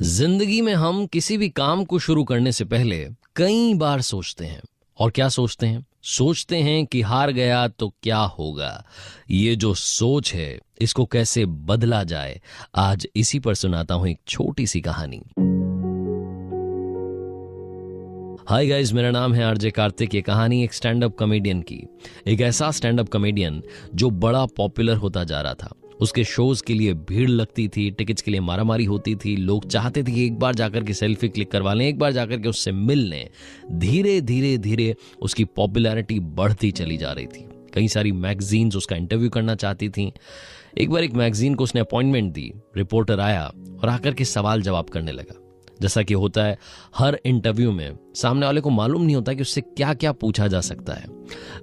जिंदगी में हम किसी भी काम को शुरू करने से पहले कई बार सोचते हैं। और क्या सोचते हैं? सोचते हैं कि हार गया तो क्या होगा। ये जो सोच है इसको कैसे बदला जाए, आज इसी पर सुनाता हूं एक छोटी सी कहानी। हाय गाइस, मेरा नाम है आरजे कार्तिक। ये कहानी एक स्टैंड अप कॉमेडियन की, एक ऐसा स्टैंड अप कॉमेडियन जो बड़ा पॉपुलर होता जा रहा था। उसके शोज के लिए भीड़ लगती थी, टिकट्स के लिए मारामारी होती थी, लोग चाहते थे कि एक बार जाकर के सेल्फी क्लिक करवा लें, एक बार जाकर के उससे मिल लें। धीरे धीरे धीरे उसकी पॉपुलैरिटी बढ़ती चली जा रही थी। कई सारी मैगजीन्स उसका इंटरव्यू करना चाहती थी। एक बार एक मैगजीन को उसने अपॉइंटमेंट दी, रिपोर्टर आया और आकर के सवाल जवाब करने लगा। जैसा कि होता है हर इंटरव्यू में, सामने वाले को मालूम नहीं होता कि उससे क्या क्या पूछा जा सकता है।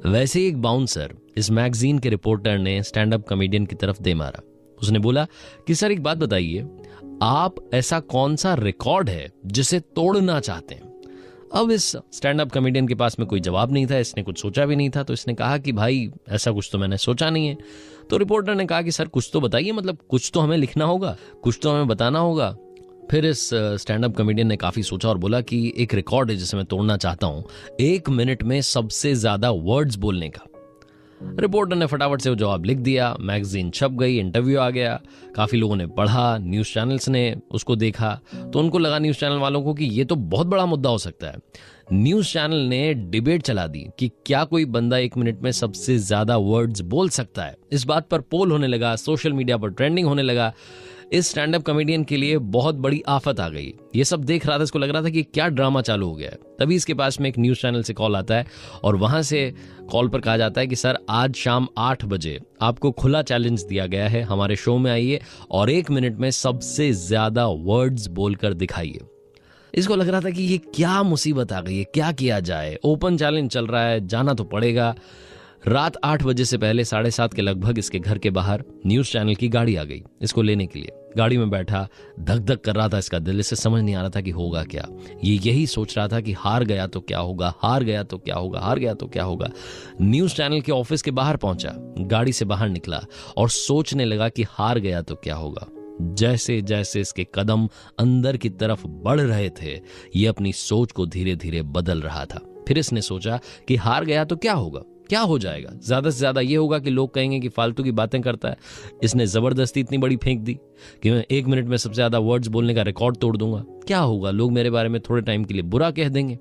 वैसे ही एक बाउंसर इस मैगजीन के रिपोर्टर ने स्टैंड अप कॉमेडियन की तरफ दे मारा। उसने बोला कि सर एक बात बताइए, आप ऐसा कौन सा रिकॉर्ड है जिसे तोड़ना चाहते हैं? अब इस स्टैंड अप कॉमेडियन के पास में कोई जवाब नहीं था, इसने कुछ सोचा भी नहीं था। तो इसने कहा कि भाई ऐसा कुछ तो मैंने सोचा नहीं है। तो रिपोर्टर ने कहा कि सर कुछ तो बताइए, मतलब कुछ तो हमें लिखना होगा, कुछ तो हमें बताना होगा। फिर इस स्टैंड अप कॉमेडियन ने काफी सोचा और बोला कि एक रिकॉर्ड है जिसे मैं तोड़ना चाहता हूं, 1 मिनट में सबसे ज्यादा वर्ड्स बोलने का। रिपोर्टर ने फटाफट से वो जवाब लिख दिया, मैगजीन छप गई, इंटरव्यू आ गया, काफी लोगों ने पढ़ा, न्यूज चैनल्स ने उसको देखा। तो उनको लगा, न्यूज चैनल वालों को, कि ये तो बहुत बड़ा मुद्दा हो सकता है। न्यूज चैनल ने डिबेट चला दी कि क्या कोई बंदा 1 मिनट में सबसे ज्यादा वर्ड्स बोल सकता है। इस बात पर पोल होने लगा, सोशल मीडिया पर ट्रेंडिंग होने लगा। इस स्टैंड अप कॉमेडियन के लिए बहुत बड़ी आफत आ गई। ये सब देख रहा था, इसको लग रहा था कि क्या ड्रामा चालू हो गया है। तभी इसके पास में एक न्यूज चैनल से कॉल आता है और वहां से कॉल पर कहा जाता है कि सर आज शाम 8 बजे आपको खुला चैलेंज दिया गया है, हमारे शो में आइए और 1 मिनट में सबसे ज्यादा वर्ड्स बोलकर दिखाइए। इसको लग रहा था कि ये क्या मुसीबत आ गई है, क्या किया जाए। ओपन चैलेंज चल रहा है, जाना तो पड़ेगा। रात 8 बजे से पहले 7:30 के लगभग इसके घर के बाहर न्यूज चैनल की गाड़ी आ गई इसको लेने के लिए। गाड़ी में बैठा, धक धक कर रहा था इसका दिल, इसे समझ नहीं आ रहा था कि होगा क्या। ये यही सोच रहा था कि हार गया तो क्या होगा, हार गया तो क्या होगा, हार गया तो क्या होगा। न्यूज चैनल के ऑफिस के बाहर पहुंचा, गाड़ी से बाहर निकला और सोचने लगा कि हार गया तो क्या होगा। जैसे जैसे इसके कदम अंदर की तरफ बढ़ रहे थे, ये अपनी सोच को धीरे धीरे बदल रहा था। फिर इसने सोचा कि हार गया तो क्या होगा, क्या हो जाएगा? ज्यादा से ज्यादा ये होगा कि लोग कहेंगे कि फालतू की बातें करता है। इसने जबरदस्ती इतनी बड़ी फेंक दी कि मैं 1 मिनट में सबसे ज्यादा वर्ड्स बोलने का रिकॉर्ड तोड़ दूंगा। क्या होगा, लोग मेरे बारे में थोड़े टाइम के लिए बुरा कह देंगे।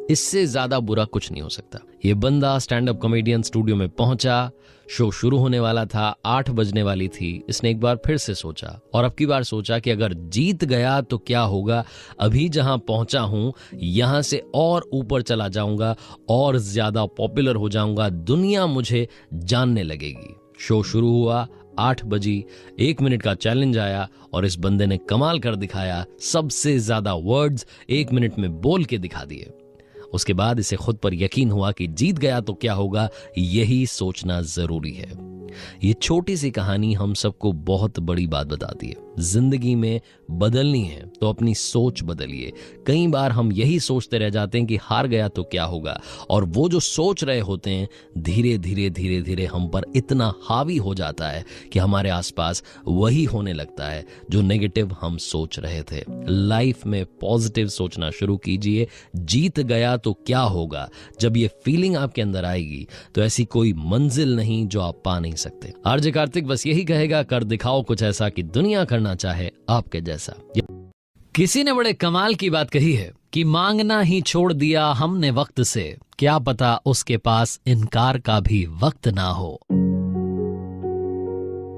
इससे ज्यादा बुरा कुछ नहीं हो सकता। ये बंदा स्टैंड अप कॉमेडियन स्टूडियो में पहुंचा, शो शुरू होने वाला था, 8 बजने वाली थी। इसने एक बार फिर से सोचा और अब की बार सोचा कि अगर जीत गया तो क्या होगा। अभी जहां पहुंचा हूं यहां से और ऊपर चला जाऊंगा और ज्यादा पॉपुलर हो जाऊंगा, दुनिया मुझे जानने लगेगी। शो शुरू हुआ, 8 बजी, 1 मिनट का चैलेंज आया और इस बंदे ने कमाल कर दिखाया। सबसे ज्यादा वर्ड्स 1 मिनट में बोल के दिखा दिए। उसके बाद इसे खुद पर यकीन हुआ कि जीत गया तो क्या होगा, यही सोचना जरूरी है। ये छोटी सी कहानी हम सबको बहुत बड़ी बात बताती है। जिंदगी में बदलनी है तो अपनी सोच बदलिए। कई बार हम यही सोचते रह जाते हैं कि हार गया तो क्या होगा, और वो जो सोच रहे होते हैं धीरे धीरे धीरे धीरे हम पर इतना हावी हो जाता है कि हमारे आसपास वही होने लगता है जो नेगेटिव हम सोच रहे थे। लाइफ में पॉजिटिव सोचना शुरू कीजिए। जीत गया तो क्या होगा, जब ये फीलिंग आपके अंदर आएगी तो ऐसी कोई मंजिल नहीं जो आप पा नहीं सकते। आरजे कार्तिक बस यही कहेगा, कर दिखाओ कुछ ऐसा कि दुनिया करना चाहे आपके जैसा। किसी ने बड़े कमाल की बात कही है कि मांगना ही छोड़ दिया हमने वक्त से, क्या पता उसके पास इनकार का भी वक्त ना हो।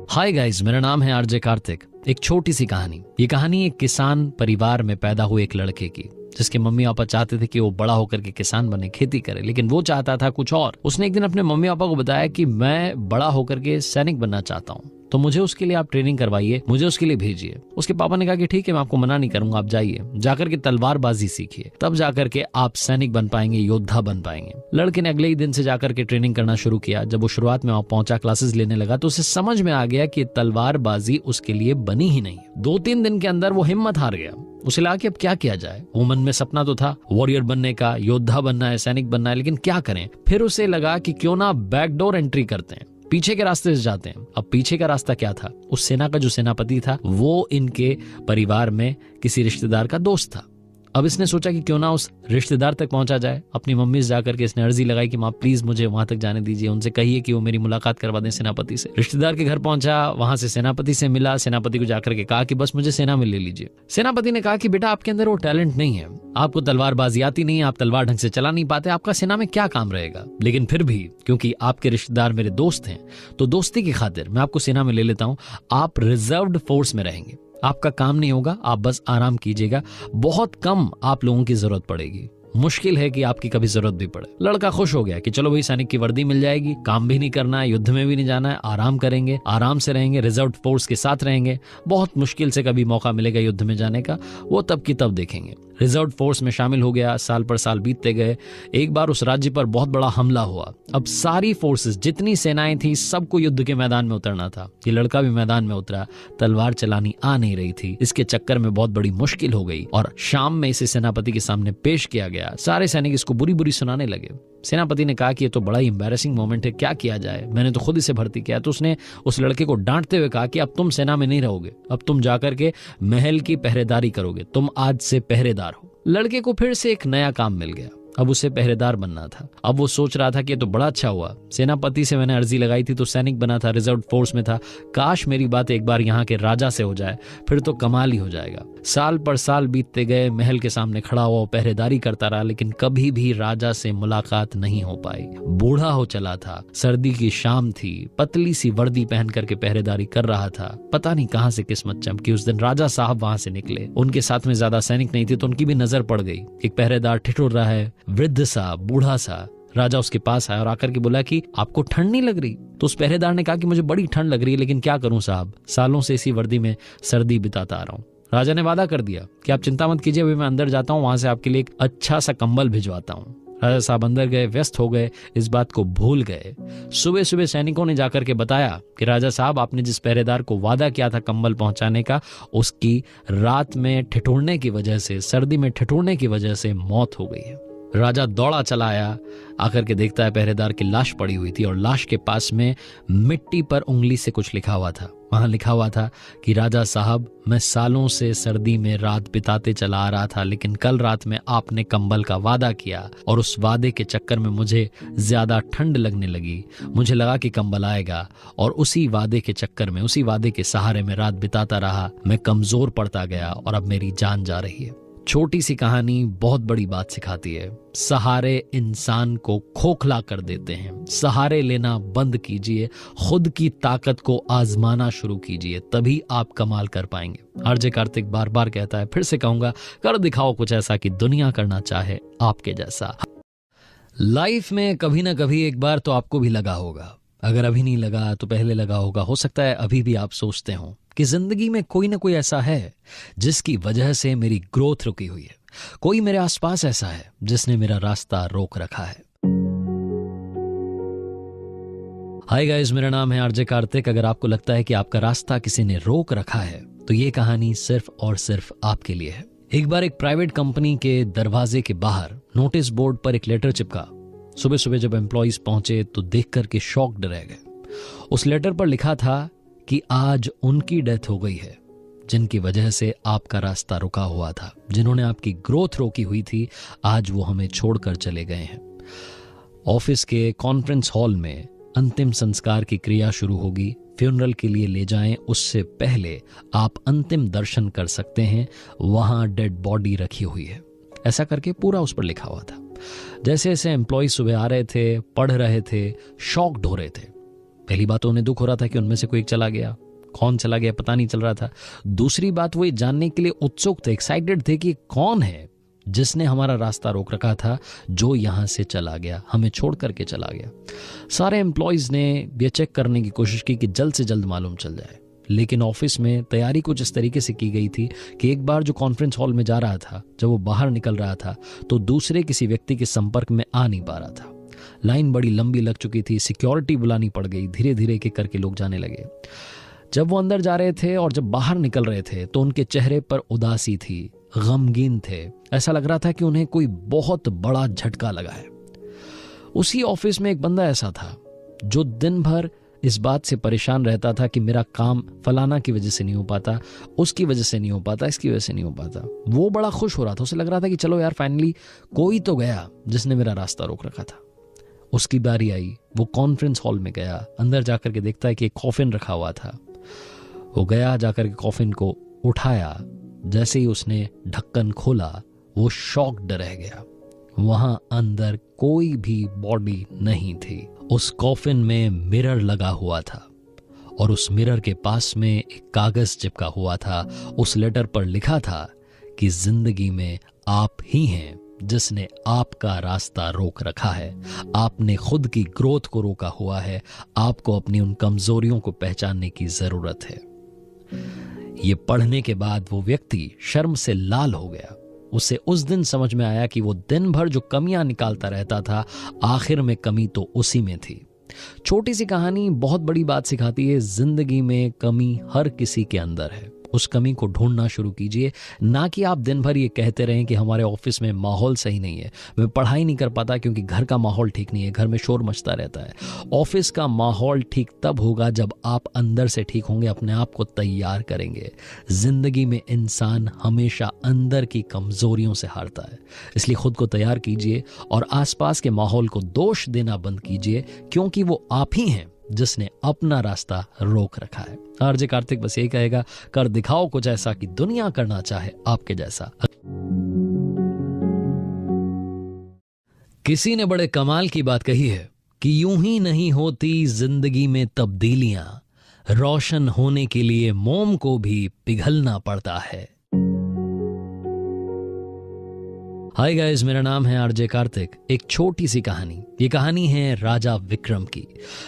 हाय गाइस, मेरा नाम है आरजे कार्तिक। एक छोटी सी कहानी। ये कहानी एक किसान परिवार में पैदा हुए एक लड़के की, जिसके मम्मी पापा चाहते थे कि वो बड़ा होकर के किसान बने, खेती करे, लेकिन वो चाहता था कुछ और। उसने एक दिन अपने मम्मी पापा को बताया कि मैं बड़ा होकर के सैनिक बनना चाहता हूँ, तो मुझे उसके लिए आप ट्रेनिंग करवाइए, मुझे उसके लिए भेजिए। उसके पापा ने कहा कि ठीक है, मैं आपको मना नहीं करूंगा, आप जाइए, जाकर के तलवारबाजी सीखिए, तब जाकर के आप सैनिक बन पाएंगे, योद्धा बन पाएंगे। लड़के ने अगले ही दिन से जाकर के ट्रेनिंग करना शुरू किया। जब वो शुरुआत में वहां पहुंचा, क्लासेस लेने लगा, तो उसे समझ में आ गया कि तलवारबाजी उसके लिए बनी ही नहीं। 2-3 दिन के अंदर वो हिम्मत हार गया। उसे लगा कि अब क्या किया जाए। वो मन में सपना तो था वॉरियर बनने का, योद्धा बनना है, सैनिक बनना है, लेकिन क्या करें। फिर उसे लगा कि क्यों ना बैकडोर एंट्री करते हैं। पीछे के रास्ते से जाते हैं। अब पीछे का रास्ता क्या था? उस सेना का जो सेनापति था वो इनके परिवार में किसी रिश्तेदार का दोस्त था। अब इसने सोचा कि क्यों ना उस रिश्तेदार तक पहुंचा जाए। अपनी मम्मी से जाकर के इसने अर्जी लगाई कि माँ प्लीज मुझे वहां तक जाने दीजिए, उनसे कहिए कि वो मेरी मुलाकात करवा दें सेनापति से। रिश्तेदार के घर पहुंचा, वहां से सेनापति से मिला। सेनापति को जाकर के कहा कि बस मुझे सेना में ले लीजिए। सेनापति ने कहा कि बेटा आपके अंदर वो टैलेंट नहीं है, आपको तलवारबाजी आती नहीं है, आप तलवार ढंग से चला नहीं पाते, आपका सेना में क्या काम रहेगा। लेकिन फिर भी क्योंकि आपके रिश्तेदार मेरे दोस्त हैं तो दोस्ती की खातिर मैं आपको सेना में ले लेता हूं। आप रिजर्व्ड फोर्स में रहेंगे, आपका काम नहीं होगा, आप बस आराम कीजिएगा, बहुत कम आप लोगों की जरूरत पड़ेगी, मुश्किल है कि आपकी कभी जरूरत भी पड़े। लड़का खुश हो गया कि चलो भाई सैनिक की वर्दी मिल जाएगी, काम भी नहीं करना है, युद्ध में भी नहीं जाना है, आराम करेंगे, आराम से रहेंगे, रिजर्व फोर्स के साथ रहेंगे, बहुत मुश्किल से कभी मौका मिलेगा युद्ध में जाने का, वो तब की तब देखेंगे। रिजर्व फोर्स में शामिल हो गया। साल पर साल बीतते गए। एक बार उस राज्य पर बहुत बड़ा हमला हुआ। अब सारी फोर्सेस, जितनी सेनाएं थी, सबको युद्ध के मैदान में उतरना था। ये लड़का भी मैदान में उतरा, तलवार चलानी आ नहीं रही थी, इसके चक्कर में बहुत बड़ी मुश्किल हो गई और शाम में इसे सेनापति के सामने पेश किया गया। सारे सैनिक इसको बुरी बुरी सुनाने लगे। सेनापति ने कहा कि ये तो बड़ा ही एम्बैरेसिंग मोमेंट है, क्या किया जाए, मैंने तो खुद इसे भर्ती किया। तो उसने उस लड़के को डांटते हुए कहा कि अब तुम सेना में नहीं रहोगे, अब तुम जाकर के महल की पहरेदारी करोगे, तुम आज से पहरेदार हो। लड़के को फिर से एक नया काम मिल गया, अब उसे पहरेदार बनना था। अब वो सोच रहा था कि ये तो बड़ा अच्छा हुआ, सेनापति से मैंने अर्जी लगाई थी तो सैनिक बना था, रिजर्व फोर्स में था, काश मेरी बात एक बार यहाँ के राजा से हो जाए, फिर तो कमाल ही हो जाएगा। साल पर साल बीतते गए, महल के सामने खड़ा हुआ पहरेदारी करता रहा, लेकिन कभी भी राजा से मुलाकात नहीं हो पाई। बूढ़ा हो चला था, सर्दी की शाम थी, पतली सी वर्दी पहन करके पहरेदारी कर रहा था। पता नहीं कहां से किस्मत चमकी, उस दिन राजा साहब वहां से निकले। उनके साथ में ज्यादा सैनिक नहीं थे तो उनकी भी नजर पड़ गई। एक पहरेदार ठिठुर रहा है, वृद्ध सा, बूढ़ा सा। राजा उसके पास आया और आकर के बोला कि आपको ठंड नहीं लग रही? तो उस पहरेदार ने कहा कि मुझे बड़ी ठंड लग रही है, लेकिन क्या करूं साहब, सालों से इसी वर्दी में सर्दी बिताता आ रहा हूं। राजा ने वादा कर दिया कि आप चिंता मत कीजिए, अभी मैं अंदर जाता हूं, वहां से आपके लिए एक अच्छा सा कंबल भिजवाता हूं। राजा साहब अंदर गए, व्यस्त हो गए, इस बात को भूल गए। सुबह सुबह सैनिकों ने जाकर के बताया कि राजा साहब आपने जिस पहरेदार को वादा किया था कंबल पहुंचाने का, उसकी रात में ठिठुरने की वजह से, सर्दी में ठिठुरने की वजह से मौत हो गई है। राजा दौड़ा चला आया, आकर के देखता है पहरेदार की लाश पड़ी हुई थी और लाश के पास में मिट्टी पर उंगली से कुछ लिखा हुआ था। वहां लिखा हुआ था कि राजा साहब, मैं सालों से सर्दी में रात बिताते चला आ रहा था, लेकिन कल रात में आपने कंबल का वादा किया और उस वादे के चक्कर में मुझे ज्यादा ठंड लगने लगी। मुझे लगा कि कंबल आएगा और उसी वादे के चक्कर में, उसी वादे के सहारे में रात बिताता रहा। मैं कमजोर पड़ता गया और अब मेरी जान जा रही है। छोटी सी कहानी बहुत बड़ी बात सिखाती है। सहारे इंसान को खोखला कर देते हैं। सहारे लेना बंद कीजिए, खुद की ताकत को आजमाना शुरू कीजिए, तभी आप कमाल कर पाएंगे। आरजे कार्तिक बार बार कहता है, फिर से कहूंगा, कर दिखाओ कुछ ऐसा कि दुनिया करना चाहे आपके जैसा। लाइफ में कभी ना कभी एक बार तो आपको भी लगा होगा, अगर अभी नहीं लगा तो पहले लगा होगा। हो सकता है अभी भी आप सोचते हो कि जिंदगी में कोई ना कोई ऐसा है जिसकी वजह से मेरी ग्रोथ रुकी हुई है, कोई मेरे आसपास ऐसा है जिसने मेरा रास्ता रोक रखा है। हाय गाइस, मेरा नाम है आरजे कार्तिक। अगर आपको लगता है कि आपका रास्ता किसी ने रोक रखा है तो ये कहानी सिर्फ और सिर्फ आपके लिए है। एक बार एक प्राइवेट कंपनी के दरवाजे के बाहर नोटिस बोर्ड पर एक लेटर चिपका। सुबह सुबह जब एम्प्लॉइज पहुंचे तो देख करके शॉक्ड रह गए। उस लेटर पर लिखा था कि आज उनकी डेथ हो गई है जिनकी वजह से आपका रास्ता रुका हुआ था, जिन्होंने आपकी ग्रोथ रोकी हुई थी, आज वो हमें छोड़कर चले गए हैं। ऑफिस के कॉन्फ्रेंस हॉल में अंतिम संस्कार की क्रिया शुरू होगी। फ्यूनरल के लिए ले जाएं उससे पहले आप अंतिम दर्शन कर सकते हैं, वहां डेड बॉडी रखी हुई है। ऐसा करके पूरा उस पर लिखा हुआ था। जैसे जैसे एम्प्लॉय सुबह आ रहे थे, पढ़ रहे थे, शॉक्ड हो रहे थे। पहली बात तो उन्हें दुख हो रहा था कि उनमें से कोई एक चला गया, कौन चला गया पता नहीं चल रहा था। दूसरी बात, वो ये जानने के लिए उत्सुक थे, एक्साइटेड थे कि कौन है जिसने हमारा रास्ता रोक रखा था, जो यहां से चला गया, हमें छोड़ करके चला गया। सारे एम्प्लॉयज ने ये चेक करने की कोशिश की कि जल्द से जल्द मालूम चल जाए, लेकिन ऑफिस में तैयारी कुछ इस तरीके से की गई थी कि एक बार जो कॉन्फ्रेंस हॉल में जा रहा था, जब वो बाहर निकल रहा था तो दूसरे किसी व्यक्ति के संपर्क में आ नहीं पा रहा था। लाइन बड़ी लंबी लग चुकी थी, सिक्योरिटी बुलानी पड़ गई, धीरे धीरे एक करके लोग जाने लगे। जब वो अंदर जा रहे थे और जब बाहर निकल रहे थे तो उनके चेहरे पर उदासी थी, गमगीन थे। ऐसा लग रहा था कि उन्हें कोई बहुत बड़ा झटका लगा है। उसी ऑफिस में एक बंदा ऐसा था जो दिन भर इस बात से परेशान रहता था कि मेरा काम फलाना की वजह से नहीं हो पाता, उसकी वजह से नहीं हो पाता, इसकी वजह से नहीं हो पाता। वो बड़ा खुश हो रहा था, उसे लग रहा था कि चलो यार फाइनली कोई तो गया जिसने मेरा रास्ता रोक रखा था। उसकी बारी आई, वो कॉन्फ्रेंस हॉल में गया, अंदर जाकर के देखता है कि एक कॉफिन रखा हुआ था। वो गया, जाकर के कॉफिन को उठाया, जैसे ही उसने ढक्कन खोला वो शॉक्ड रह गया। वहां अंदर कोई भी बॉडी नहीं थी। उस कॉफिन में मिरर लगा हुआ था और उस मिरर के पास में एक कागज चिपका हुआ था। उस लेटर पर लिखा था कि जिंदगी में आप ही हैं जिसने आपका रास्ता रोक रखा है। आपने खुद की ग्रोथ को रोका हुआ है। आपको अपनी उन कमजोरियों को पहचानने की जरूरत है। ये पढ़ने के बाद वो व्यक्ति शर्म से लाल हो गया। उसे उस दिन समझ में आया कि वो दिन भर जो कमियां निकालता रहता था, आखिर में कमी तो उसी में थी। छोटी सी कहानी बहुत बड़ी बात सिखाती है। जिंदगी में कमी हर किसी के अंदर है। उस कमी को ढूंढना शुरू कीजिए, ना कि आप दिन भर ये कहते रहें कि हमारे ऑफिस में माहौल सही नहीं है, मैं पढ़ाई नहीं कर पाता क्योंकि घर का माहौल ठीक नहीं है, घर में शोर मचता रहता है। ऑफिस का माहौल ठीक तब होगा जब आप अंदर से ठीक होंगे, अपने आप को तैयार करेंगे। जिंदगी में इंसान हमेशा अंदर की कमजोरियों से हारता है, इसलिए खुद को तैयार कीजिए और आसपास के माहौल को दोष देना बंद कीजिए, क्योंकि वो आप ही हैं जिसने अपना रास्ता रोक रखा है। आरजे कार्तिक बस यही कहेगा, कर दिखाओ कुछ ऐसा कि दुनिया करना चाहे आपके जैसा। किसी ने बड़े कमाल की बात कही है कि यूं ही नहीं होती जिंदगी में तब्दीलियां, रोशन होने के लिए मोम को भी पिघलना पड़ता है। हाय गाइस, मेरा नाम है आरजे कार्तिक। एक छोटी सी कहानी। ये कहानी है राजा विक्रम की।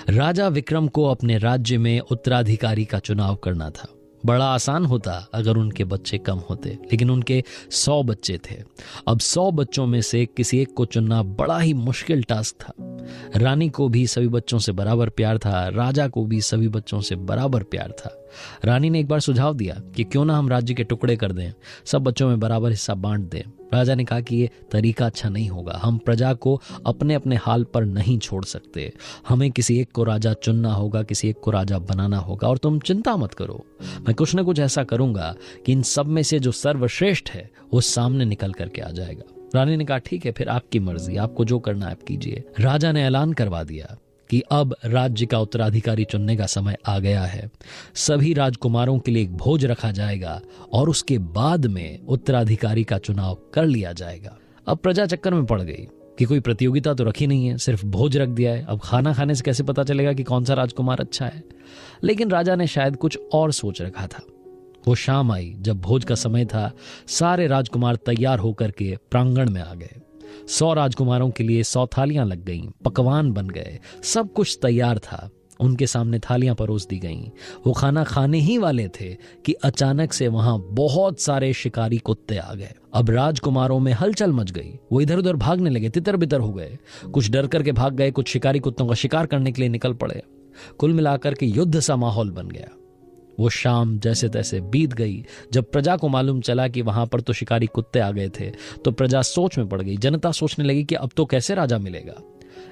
राजा विक्रम को अपने राज्य में उत्तराधिकारी का चुनाव करना था। बड़ा आसान होता अगर उनके बच्चे कम होते, लेकिन उनके 100 बच्चे थे। अब 100 बच्चों में से किसी एक को चुनना बड़ा ही मुश्किल टास्क था। रानी को भी सभी बच्चों से बराबर प्यार था, राजा को भी सभी बच्चों से बराबर प्यार था। रानी ने एक बार सुझाव दिया कि क्यों ना हम राज्य के टुकड़े कर दें, सब बच्चों में बराबर हिस्सा बांट दें। राजा ने कहा कि ये तरीका अच्छा नहीं होगा, हम प्रजा को अपने अपने हाल पर नहीं छोड़ सकते, हमें किसी एक को राजा चुनना होगा, किसी एक को राजा बनाना होगा। और तुम चिंता मत करो, मैं कुछ ना कुछ ऐसा करूंगा कि इन सब में से जो सर्वश्रेष्ठ है वो सामने निकल करके आ जाएगा। रानी ने कहा ठीक है, फिर आपकी मर्जी, आपको जो करना है आप कीजिए। राजा ने ऐलान करवा दिया कि अब राज्य का उत्तराधिकारी चुनने का समय आ गया है। सभी राजकुमारों के लिए एक भोज रखा जाएगा और उसके बाद में उत्तराधिकारी का चुनाव कर लिया जाएगा। अब प्रजा चक्कर में पड़ गई कि कोई प्रतियोगिता तो रखी नहीं है, सिर्फ भोज रख दिया है। अब खाना खाने से कैसे पता चलेगा कि कौन सा राजकुमार अच्छा है? लेकिन राजा ने शायद कुछ और सोच रखा था। वो शाम आई, जब भोज का समय था। सारे राजकुमार तैयार होकर के प्रांगण में आ गए। 100 राजकुमारों के लिए 100 थालियां लग गईं, पकवान बन गए, सब कुछ तैयार था। उनके सामने थालियां परोस दी गईं। वो खाना खाने ही वाले थे कि अचानक से वहां बहुत सारे शिकारी कुत्ते आ गए। अब राजकुमारों में हलचल मच गई। वो इधर उधर भागने लगे, तितर बितर हो गए। कुछ डर करके भाग गए, कुछ शिकारी कुत्तों का शिकार करने के लिए निकल पड़े। कुल मिलाकर के युद्ध सा माहौल बन गया। वो शाम जैसे तैसे बीत गई। जब प्रजा को मालूम चला कि वहां पर तो शिकारी कुत्ते आ गए थे, तो प्रजा सोच में पड़ गई। जनता सोचने लगी कि अब तो कैसे राजा मिलेगा।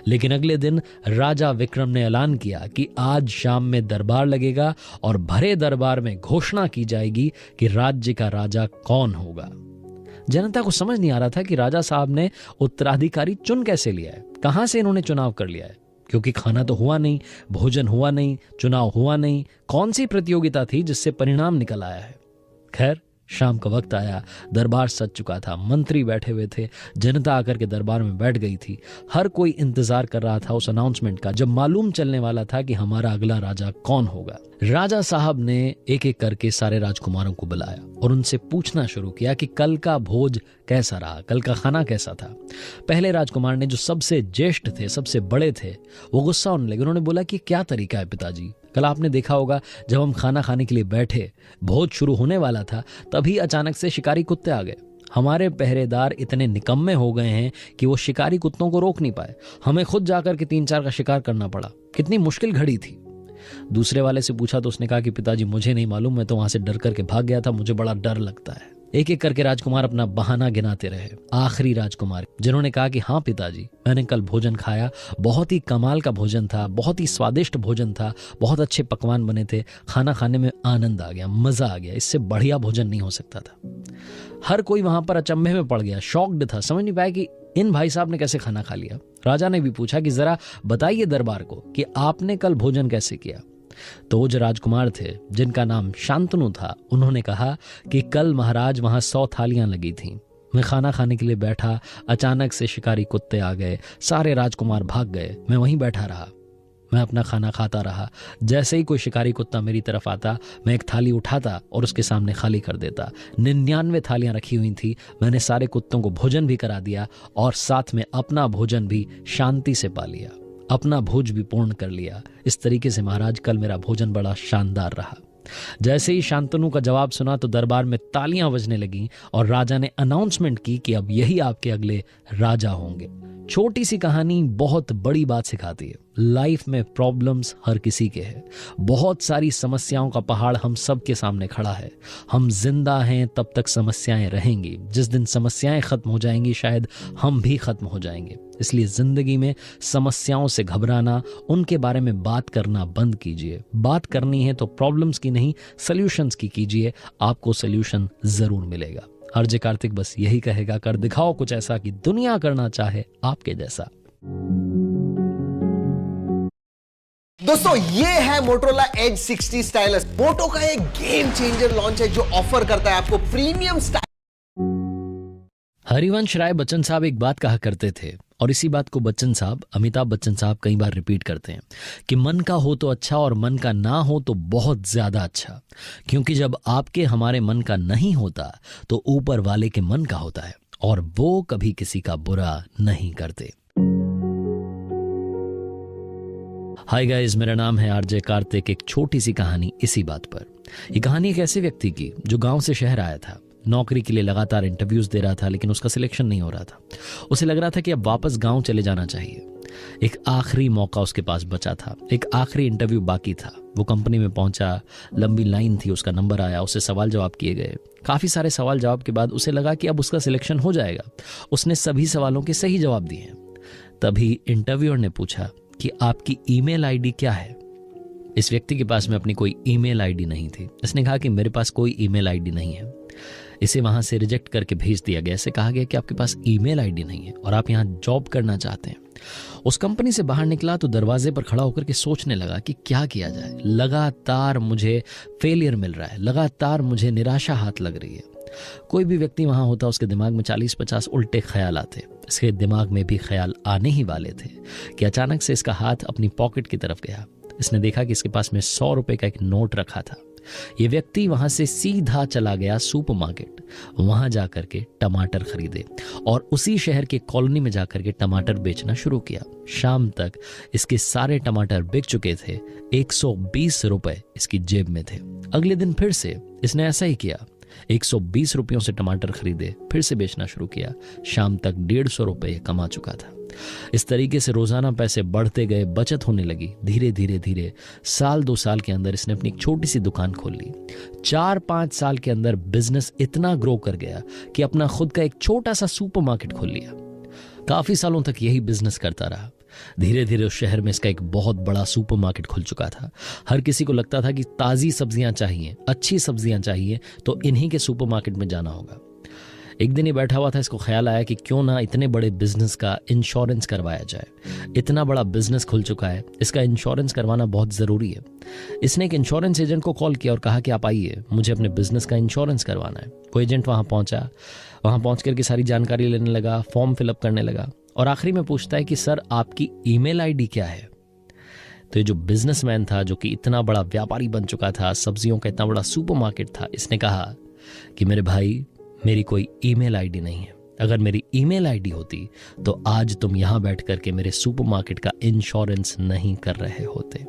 लेकिन अगले दिन राजा विक्रम ने ऐलान किया कि आज शाम में दरबार लगेगा और भरे दरबार में घोषणा की जाएगी कि राज्य का राजा कौन होगा। जनता को समझ नहीं आ रहा था कि राजा साहब ने उत्तराधिकारी चुन कैसे लिया है, कहां से इन्होंने चुनाव कर लिया है, क्योंकि खाना तो हुआ नहीं, भोजन हुआ नहीं, चुनाव हुआ नहीं। कौन सी प्रतियोगिता थी जिससे परिणाम निकल आया है? खैर, शाम का वक्त आया, दरबार सज चुका था, मंत्री बैठे हुए थे, जनता आकर के दरबार में बैठ गई थी। हर कोई इंतजार कर रहा था उस अनाउंसमेंट का, जब मालूम चलने वाला था कि हमारा अगला राजा कौन होगा। राजा साहब ने एक एक करके सारे राजकुमारों को बुलाया और उनसे पूछना शुरू किया कि कल का भोज कैसा रहा, कल का खाना कैसा था। पहले राजकुमार ने, जो सबसे ज्येष्ठ थे, सबसे बड़े थे, वो गुस्सा होने लगे। उन्होंने बोला कि क्या तरीका है पिताजी, कल आपने देखा होगा जब हम खाना खाने के लिए बैठे, भोज शुरू होने वाला था, तभी अचानक से शिकारी कुत्ते आ गए। हमारे पहरेदार इतने निकम्मे हो गए हैं कि वो शिकारी कुत्तों को रोक नहीं पाए। हमें खुद जाकर के 3-4 का शिकार करना पड़ा। कितनी मुश्किल घड़ी थी। दूसरे वाले से पूछा तो उसने कहा कि पिताजी मुझे नहीं मालूम, मैं तो वहां से डर करके भाग गया था, मुझे बड़ा डर लगता है। एक एक करके राजकुमार अपना बहाना गिनाते रहे। आखिरी राजकुमार जिन्होंने कहा कि हाँ पिताजी, मैंने कल भोजन खाया, बहुत ही कमाल का भोजन था, बहुत ही स्वादिष्ट भोजन था, बहुत अच्छे पकवान बने थे, खाना खाने में आनंद आ गया, मजा आ गया, इससे बढ़िया भोजन नहीं हो सकता था। हर कोई वहां पर अचंभे में पड़ गया, शॉक्ड था, समझ नहीं पाया कि इन भाई साहब ने कैसे खाना खा लिया। राजा ने भी पूछा कि जरा बताइए दरबार को कि आपने कल भोजन कैसे किया। तो वो जो राजकुमार थे जिनका नाम शांतनु था, उन्होंने कहा कि कल महाराज वहां 100 थालियां लगी थीं। मैं खाना खाने के लिए बैठा, अचानक से शिकारी कुत्ते आ गए, सारे राजकुमार भाग गए, मैं वहीं बैठा रहा, मैं अपना खाना खाता रहा। जैसे ही कोई शिकारी कुत्ता मेरी तरफ आता, मैं एक थाली उठाता और उसके सामने खाली कर देता। 99 थालियां रखी हुई थी, मैंने सारे कुत्तों को भोजन भी करा दिया और साथ में अपना भोजन भी शांति से पा लिया, अपना भोज भी पूर्ण कर लिया। इस तरीके से महाराज कल मेरा भोजन बड़ा शानदार रहा। जैसे ही शांतनु का जवाब सुना तो दरबार में तालियां बजने लगीं और राजा ने अनाउंसमेंट की कि अब यही आपके अगले राजा होंगे। छोटी सी कहानी बहुत बड़ी बात सिखाती है। लाइफ में प्रॉब्लम्स हर किसी के हैं, बहुत सारी समस्याओं का पहाड़ हम सब के सामने खड़ा है। हम जिंदा हैं तब तक समस्याएं रहेंगी, जिस दिन समस्याएं खत्म हो जाएंगी शायद हम भी खत्म हो जाएंगे। इसलिए जिंदगी में समस्याओं से घबराना, उनके बारे में बात करना बंद कीजिए। बात करनी है तो प्रॉब्लम्स की नहीं, सॉल्यूशंस की कीजिए, आपको सॉल्यूशन जरूर मिलेगा। आरजे कार्तिक बस यही कहेगा, कर दिखाओ कुछ ऐसा कि दुनिया करना चाहे आपके जैसा। दोस्तों ये है मोटोरोला एज 60 स्टाइलस। मोटो का एक गेम चेंजर लॉन्च है जो ऑफर करता है आपको प्रीमियम स्टाइल। हरिवंश राय बच्चन साहब एक बात कहा करते थे और इसी बात को बच्चन साहब, अमिताभ बच्चन साहब कई बार रिपीट करते हैं कि मन का हो तो अच्छा और मन का ना हो तो बहुत ज्यादा अच्छा, क्योंकि जब आपके हमारे मन का नहीं होता तो ऊपर वाले के मन का होता है और वो कभी किसी का बुरा नहीं करते। हाय गाइस, मेरा नाम है आरजे कार्तिक। एक छोटी सी कहानी इसी बात पर। ये कहानी एक ऐसे व्यक्ति की जो गांव से शहर आया था, नौकरी के लिए लगातार इंटरव्यूज दे रहा था लेकिन उसका सिलेक्शन नहीं हो रहा था। उसे लग रहा था कि अब वापस गांव चले जाना चाहिए। एक आखिरी मौका उसके पास बचा था, एक आखिरी इंटरव्यू बाकी था। वो कंपनी में पहुंचा, लंबी लाइन थी, उसका नंबर आया, उससे सवाल जवाब किए गए। काफी सारे सवाल जवाब के बाद उसे लगा कि अब उसका सिलेक्शन हो जाएगा। उसने सभी सवालों के सही जवाब दिए। तभी इंटरव्यूअर ने पूछा कि आपकी ईमेल आईडी क्या है। इस व्यक्ति के पास में अपनी कोई ईमेल आईडी नहीं थी। इसने कहा कि मेरे पास कोई ईमेल आईडी नहीं है। इसे वहां से रिजेक्ट करके भेज दिया गया। इसे कहा गया कि आपके पास ईमेल आईडी नहीं है और आप यहां जॉब करना चाहते हैं। उस कंपनी से बाहर निकला तो दरवाजे पर खड़ा होकर के सोचने लगा कि क्या किया जाए। लगातार मुझे फेलियर मिल रहा है, लगातार मुझे निराशा हाथ लग रही है। कोई भी व्यक्ति वहां होता उसके दिमाग में 40-50 उल्टे ख्याल आते। इसके दिमाग में भी ख्याल आने ही वाले थे कि अचानक से इसका हाथ अपनी पॉकेट की तरफ गया। इसने देखा कि इसके पास में 100 रुपए का एक नोट रखा था। ये व्यक्ति वहां से सीधा चला गया सुपरमार्केट, वहां जाकर के टमाटर खरीदे और उसी शहर के कॉलोनी में जाकर के टमाटर बेचना शुरू किया। शाम तक इसके सारे टमाटर बिक चुके थे। 120 रुपए इसकी जेब में थे। अगले दिन फिर से इसने ऐसा ही किया, 120 रुपयों से टमाटर खरीदे, फिर से बेचना शुरू किया। शाम तक 150 रुपए कमा चुका था। इस तरीके से रोजाना पैसे बढ़ते गए, बचत होने लगी। धीरे धीरे धीरे साल 2 साल के अंदर इसने अपनी एक छोटी सी दुकान खोल ली। 4-5 साल के अंदर बिजनेस इतना ग्रो कर गया कि अपना खुद का एक छोटा सा सुपरमार्केट खोल लिया। काफी सालों तक यही बिजनेस करता रहा। धीरे धीरे उस शहर में इसका एक बहुत बड़ा सुपरमार्केट खुल चुका था। हर किसी को लगता था कि ताजी सब्जियां चाहिए, अच्छी सब्जियां चाहिए तो इन्हीं के सुपरमार्केट में जाना होगा। एक दिन ही बैठा हुआ था, इसको ख्याल आया कि क्यों ना इतने बड़े बिजनेस का इंश्योरेंस करवाया जाए। इतना बड़ा बिजनेस खुल चुका है, इसका इंश्योरेंस करवाना बहुत ज़रूरी है। इसने एक इंश्योरेंस एजेंट को कॉल किया और कहा कि आप आइए, मुझे अपने बिजनेस का इंश्योरेंस करवाना है। वो एजेंट वहाँ पहुँचा, वहाँ पहुँच करके सारी जानकारी लेने लगा, फॉर्म फिलअप करने लगा और आखिरी में पूछता है कि सर आपकी ईमेल आईडी क्या है। तो ये जो बिजनेसमैन था, जो कि इतना बड़ा व्यापारी बन चुका था, सब्जियों का इतना बड़ा सुपरमार्केट था, इसने कहा कि मेरे भाई मेरी कोई ईमेल आईडी नहीं है। अगर मेरी ईमेल आईडी होती तो आज तुम यहां बैठ करके मेरे सुपरमार्केट का इंश्योरेंस नहीं कर रहे होते।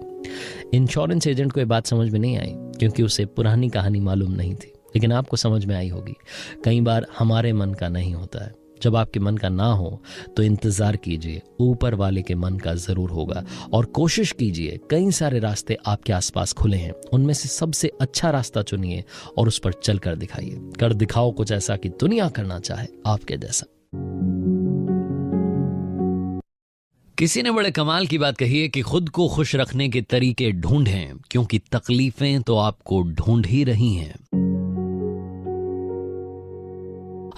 इंश्योरेंस एजेंट को ये बात समझ में नहीं आई क्योंकि उसे पुरानी कहानी मालूम नहीं थी, लेकिन आपको समझ में आई होगी। कई बार हमारे मन का नहीं होता है, जब आपके मन का ना हो तो इंतजार कीजिए, ऊपर वाले के मन का जरूर होगा। और कोशिश कीजिए, कई सारे रास्ते आपके आसपास खुले हैं, उनमें से सबसे अच्छा रास्ता चुनिए और उस पर चल कर दिखाइए। कर दिखाओ कुछ ऐसा कि दुनिया करना चाहे आपके जैसा। किसी ने बड़े कमाल की बात कही है कि खुद को खुश रखने के तरीके ढूंढें, क्योंकि तकलीफें तो आपको ढूंढ ही रही हैं।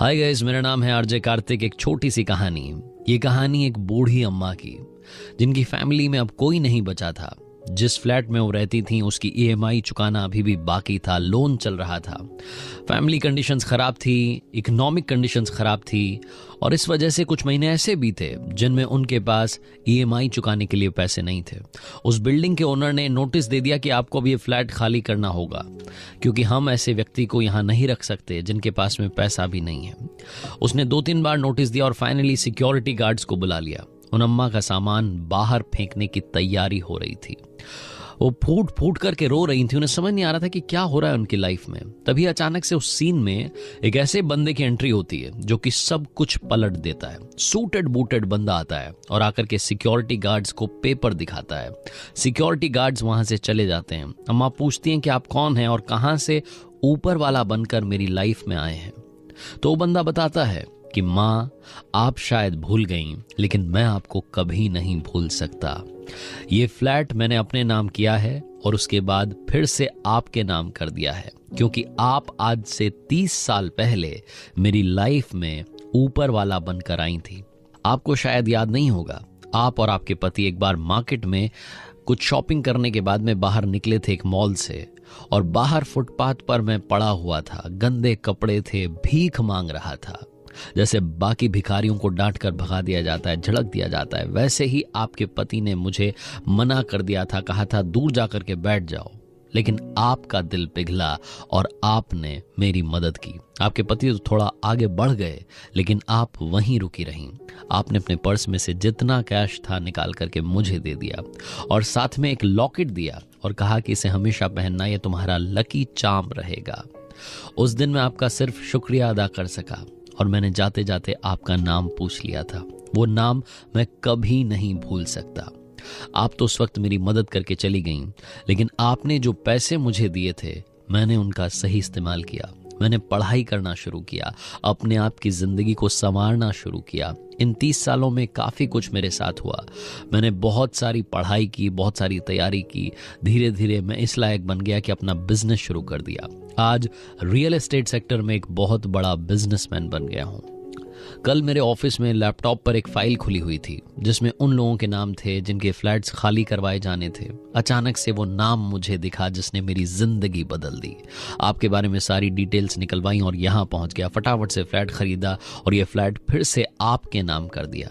हाय गाइस, मेरा नाम है आरजे कार्तिक। एक छोटी सी कहानी। ये कहानी एक बूढ़ी अम्मा की, जिनकी फैमिली में अब कोई नहीं बचा था। जिस फ्लैट में वो रहती थी उसकी ईएमआई चुकाना अभी भी बाकी था, लोन चल रहा था। फैमिली कंडीशंस खराब थी, इकोनॉमिक कंडीशंस खराब थी, और इस वजह से कुछ महीने ऐसे भी थे जिनमें उनके पास ईएमआई चुकाने के लिए पैसे नहीं थे। उस बिल्डिंग के ओनर ने नोटिस दे दिया कि आपको अब ये फ्लैट खाली करना होगा, क्योंकि हम ऐसे व्यक्ति को यहाँ नहीं रख सकते जिनके पास में पैसा भी नहीं है। उसने 2-3 बार नोटिस दिया और फाइनली सिक्योरिटी गार्ड्स को बुला लिया। उन अम्मा का सामान बाहर फेंकने की तैयारी हो रही थी। वो फूट फूट करके रो रही थी। उन्हें समझ नहीं आ रहा था कि क्या हो रहा है उनकी लाइफ में। तभी अचानक से उस सीन में एक ऐसे बंदे की एंट्री होती है जो कि सब कुछ पलट देता है। सूटेड बूटेड बंदा आता है और आकर के सिक्योरिटी गार्ड्स को पेपर दिखाता है। सिक्योरिटी गार्ड्स वहां से चले जाते हैं। अम्मा पूछती हैं कि आप कौन हैं और कहां से ऊपर वाला बनकर मेरी लाइफ में आए हैं। तो वो बंदा बताता है कि माँ, आप शायद भूल गईं, लेकिन मैं आपको कभी नहीं भूल सकता। ये फ्लैट मैंने अपने नाम किया है और उसके बाद फिर से आपके नाम कर दिया है, क्योंकि आप आज से 30 साल पहले मेरी लाइफ में ऊपर वाला बनकर आई थी। आपको शायद याद नहीं होगा, आप और आपके पति एक बार मार्केट में कुछ शॉपिंग करने के बाद में बाहर निकले थे एक मॉल से, और बाहर फुटपाथ पर मैं पड़ा हुआ था। गंदे कपड़े थे, भीख मांग रहा था। जैसे बाकी भिखारियों को डांट कर भगा दिया जाता है, झड़क दिया जाता है, वैसे ही आपके पति ने मुझे मना कर दिया था, कहा था दूर जाकर के बैठ जाओ। लेकिन आपका दिल पिघला और आपने मेरी मदद की। आपके पति तो थोड़ा आगे बढ़ गए, लेकिन आप वहीं रुकी रहीं। आपने अपने पर्स में से जितना कैश था निकाल करके मुझे दे दिया और साथ में एक लॉकेट दिया और कहा कि इसे हमेशा पहनना, ये तुम्हारा लकी चार्म रहेगा। उस दिन मैं आपका सिर्फ शुक्रिया अदा कर सका और मैंने जाते जाते आपका नाम पूछ लिया था। वो नाम मैं कभी नहीं भूल सकता। आप तो उस वक्त मेरी मदद करके चली गईं, लेकिन आपने जो पैसे मुझे दिए थे मैंने उनका सही इस्तेमाल किया। मैंने पढ़ाई करना शुरू किया, अपने आप की जिंदगी को संवारना शुरू किया। इन 30 सालों में काफ़ी कुछ मेरे साथ हुआ। मैंने बहुत सारी पढ़ाई की, बहुत सारी तैयारी की। धीरे धीरे मैं इस लायक बन गया कि अपना बिजनेस शुरू कर दिया। आज रियल एस्टेट सेक्टर में एक बहुत बड़ा बिजनेसमैन बन गया हूँ। कल मेरे ऑफिस में लैपटॉप पर एक फाइल खुली हुई थी जिसमें उन लोगों के नाम थे जिनके फ्लैट्स खाली करवाए जाने थे। अचानक से वो नाम मुझे दिखा जिसने मेरी जिंदगी बदल दी। आपके बारे में सारी डिटेल्स निकलवाई और यहाँ पहुँच गया। फटाफट से फ्लैट खरीदा और ये फ्लैट फिर से आपके नाम कर दिया।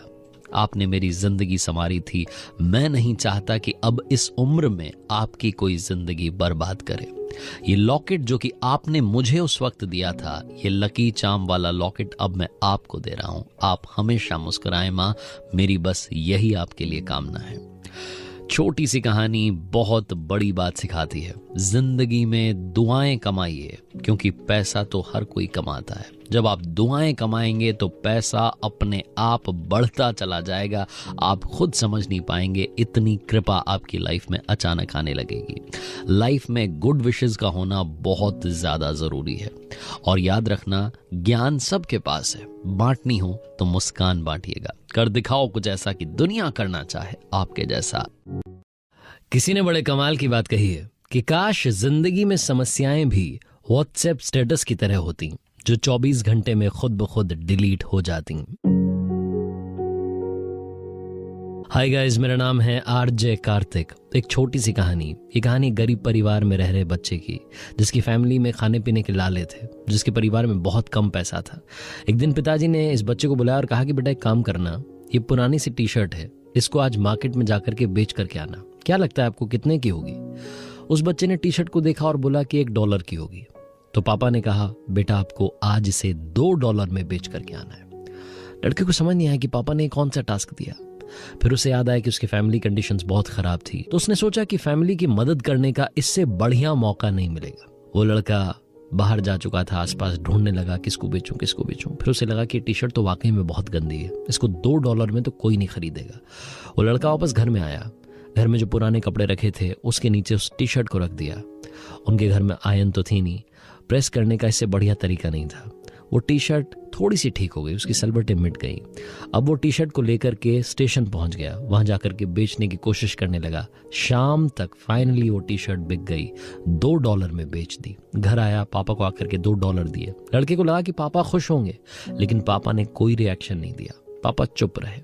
आपने मेरी जिंदगी संवारी थी। मैं नहीं चाहता कि अब इस उम्र में आपकी कोई जिंदगी बर्बाद करे। ये लॉकेट जो कि आपने मुझे उस वक्त दिया था, ये लकी चार्म वाला लॉकेट अब मैं आपको दे रहा हूं। आप हमेशा मुस्कुराएं मां, मेरी बस यही आपके लिए कामना है। छोटी सी कहानी बहुत बड़ी बात सिखाती है। जिंदगी में दुआएं कमाइए, क्योंकि पैसा तो हर कोई कमाता है। जब आप दुआएं कमाएंगे तो पैसा अपने आप बढ़ता चला जाएगा। आप खुद समझ नहीं पाएंगे, इतनी कृपा आपकी लाइफ में अचानक आने लगेगी। लाइफ में गुड विशेस का होना बहुत ज्यादा जरूरी है। और याद रखना, ज्ञान सबके पास है, बांटनी हो तो मुस्कान बांटिएगा। कर दिखाओ कुछ ऐसा कि दुनिया करना चाहे आपके जैसा। किसी ने बड़े कमाल की बात कही है कि काश जिंदगी में समस्याएं भी व्हाट्सएप स्टेटस की तरह होती, जो 24 घंटे में खुद ब खुद डिलीट हो जाती। हाय गाइस, मेरा नाम है आरजे कार्तिक। एक छोटी सी कहानी। ये कहानी गरीब परिवार में रह रहे बच्चे की, जिसकी फैमिली में खाने पीने के लाले थे, जिसके परिवार में बहुत कम पैसा था। एक दिन पिताजी ने इस बच्चे को बुलाया और कहा कि बेटा एक काम करना, ये पुरानी सी टी शर्ट है, इसको आज मार्केट में जाकर के बेच करके आना। क्या लगता है आपको कितने की होगी? उस बच्चे ने टी शर्ट को देखा और बोला कि $1 की होगी। तो पापा ने कहा बेटा आपको आज इसे $2 में बेच करके आना है। लड़के को समझ नहीं आया कि पापा ने कौन सा टास्क दिया। फिर उसे याद आया कि उसकी फैमिली कंडीशंस बहुत खराब थी, तो उसने सोचा कि फैमिली की मदद करने का इससे बढ़िया मौका नहीं मिलेगा। वो लड़का बाहर जा चुका था, आसपास ढूंढने लगा किसको बेचूं किसको बेचूं। फिर उसे लगा कि टी शर्ट तो वाकई में बहुत गंदी है, इसको $2 में तो कोई नहीं खरीदेगा। वो लड़का वापस घर में आया, घर में जो पुराने कपड़े रखे थे उसके नीचे उस टी शर्ट को रख दिया। उनके घर में आयरन तो थी नहीं, प्रेस करने का इससे बढ़िया तरीका नहीं था। वो टी शर्ट थोड़ी सी ठीक हो गई, उसकी सलवटें मिट गई। अब वो टी शर्ट को लेकर के स्टेशन पहुंच गया, वहां जाकर के बेचने की कोशिश करने लगा। शाम तक फाइनली वो टी शर्ट बिक गई, $2 में बेच दी। घर आया, पापा को आकर के $2 दिए। लड़के को लगा कि पापा खुश होंगे, लेकिन पापा ने कोई रिएक्शन नहीं दिया, पापा चुप रहे।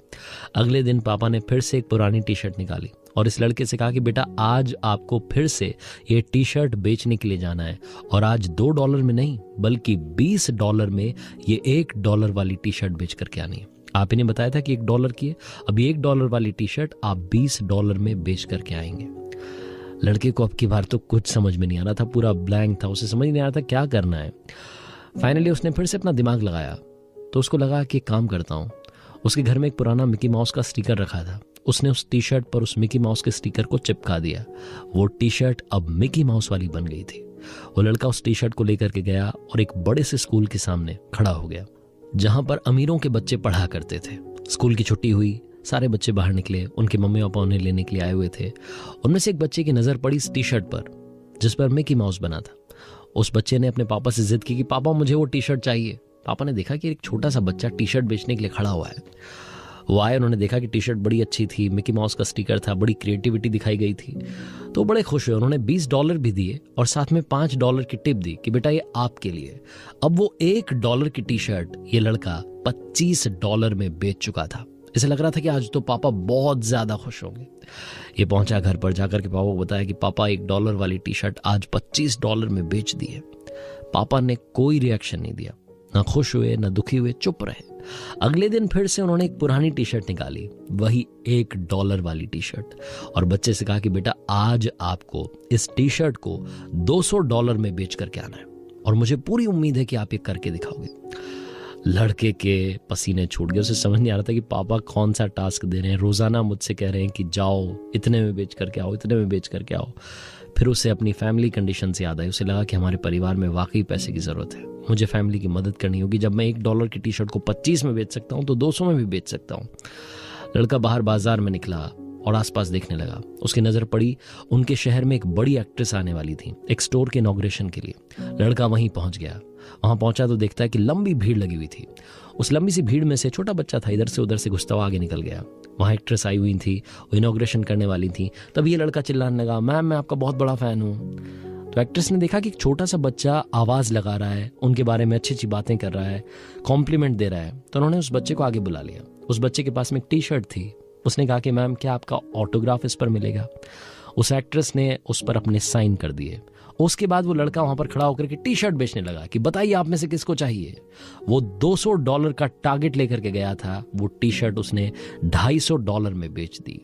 अगले दिन पापा ने फिर से एक पुरानी टी शर्ट निकाली और इस लड़के से कहा कि बेटा आज आपको फिर से ये टी शर्ट बेचने के लिए जाना है, और आज $2 में नहीं बल्कि $20 में ये $1 वाली टी शर्ट बेच करके आनी है। आप इन्हें बताया था कि $1 की है, अभी $1 वाली टी शर्ट आप $20 में बेच करके आएंगे। लड़के को अब की बार तो कुछ समझ में नहीं आ रहा था, पूरा ब्लैंक था, उसे समझ नहीं आ रहा था क्या करना है। फाइनली उसने फिर से अपना दिमाग लगाया, तो उसको लगा कि एक काम करता हूँ। उसके घर में एक पुराना मिकी माउस का स्टिकर रखा था, उसने उस टी शर्ट पर उस मिकी माउस के स्टिकर को चिपका दिया। वो टी शर्ट अब मिकी माउस वाली बन गई थी। वो लड़का उस टी शर्ट को लेकर के गया और एक बड़े से स्कूल के सामने खड़ा हो गया, जहां पर अमीरों के बच्चे पढ़ा करते थे। स्कूल की छुट्टी हुई, सारे बच्चे बाहर निकले, उनके मम्मी पापा उन्हें लेने के लिए आए हुए थे। उनमें से एक बच्चे की नजर पड़ी इस टी शर्ट पर जिस पर मिकी माउस बना था। उस बच्चे ने अपने पापा से जिद की कि पापा मुझे वो टी शर्ट चाहिए। पापा ने देखा कि एक छोटा सा बच्चा टी शर्ट बेचने के लिए खड़ा हुआ है। वो आए, उन्होंने देखा कि टी शर्ट बड़ी अच्छी थी, मिकी माउस का स्टिकर था, बड़ी क्रिएटिविटी दिखाई गई थी, तो बड़े खुश हुए। उन्होंने $20 भी दिए और साथ में $5 की टिप दी कि बेटा ये आपके लिए। अब वो $1 की टी शर्ट ये लड़का $25 में बेच चुका था। इसे लग रहा था कि आज तो पापा बहुत ज्यादा खुश होंगे। ये पहुंचा घर पर, जाकर के पापा को बताया कि पापा $1 वाली टी शर्ट आज $25 में बेच दी है। पापा ने कोई रिएक्शन नहीं दिया, ना खुश हुए ना दुखी हुए, चुप रहे। अगले दिन फिर से उन्होंने एक पुरानी टी शर्ट निकाली, वही $1 वाली टी शर्ट, और बच्चे से कहा कि बेटा आज आपको इस टी शर्ट को $200 में बेच करके आना है, और मुझे पूरी उम्मीद है कि आप ये करके दिखाओगे। लड़के के पसीने छूट गए, उसे समझ नहीं आ रहा था कि पापा कौन सा टास्क दे रहे हैं। रोजाना मुझसे कह रहे हैं कि जाओ इतने में बेच करके आओ, इतने में बेच करके आओ। फिर उसे अपनी फैमिली कंडीशन से याद आई। उसे लगा कि हमारे परिवार में वाकई पैसे की जरूरत है, मुझे फैमिली की मदद करनी होगी। जब मैं $1 की टी शर्ट को 25 में बेच सकता हूँ तो 200 में भी बेच सकता हूँ। लड़का बाहर बाजार में निकला और आसपास देखने लगा। उसकी नजर पड़ी उनके शहर में एक बड़ी एक्ट्रेस आने वाली थी एक स्टोर के इनॉग्रेशन के लिए। लड़का वहीं पहुंच गया। वहां पहुंचा तो देखता है कि लंबी भीड़ लगी हुई थी। उस लंबी सी भीड़ में से छोटा बच्चा था, इधर से उधर से घुसता हुआ आगे निकल गया। वहां एक्ट्रेस आई हुई थी, वो इनॉग्रेशन करने वाली थी। तब ये लड़का चिल्लाने लगा, मैम मैं आपका बहुत बड़ा फैन हूँ। तो एक्ट्रेस ने देखा कि एक छोटा सा बच्चा आवाज लगा रहा है, उनके बारे में अच्छी अच्छी बातें कर रहा है, कॉम्प्लीमेंट दे रहा है, तो उन्होंने उस बच्चे को आगे बुला लिया। उस बच्चे के पास में एक टी शर्ट थी। उसने कहा कि मैम क्या आपका ऑटोग्राफ इस पर मिलेगा। उस एक्ट्रेस ने उस पर अपने साइन कर दिए। उसके बाद वो लड़का वहां पर खड़ा होकर के टी शर्ट बेचने लगा कि बताइए आप में से किसको चाहिए। वो $200 का टारगेट लेकर के गया था, वो टी शर्ट उसने $250 में बेच दी।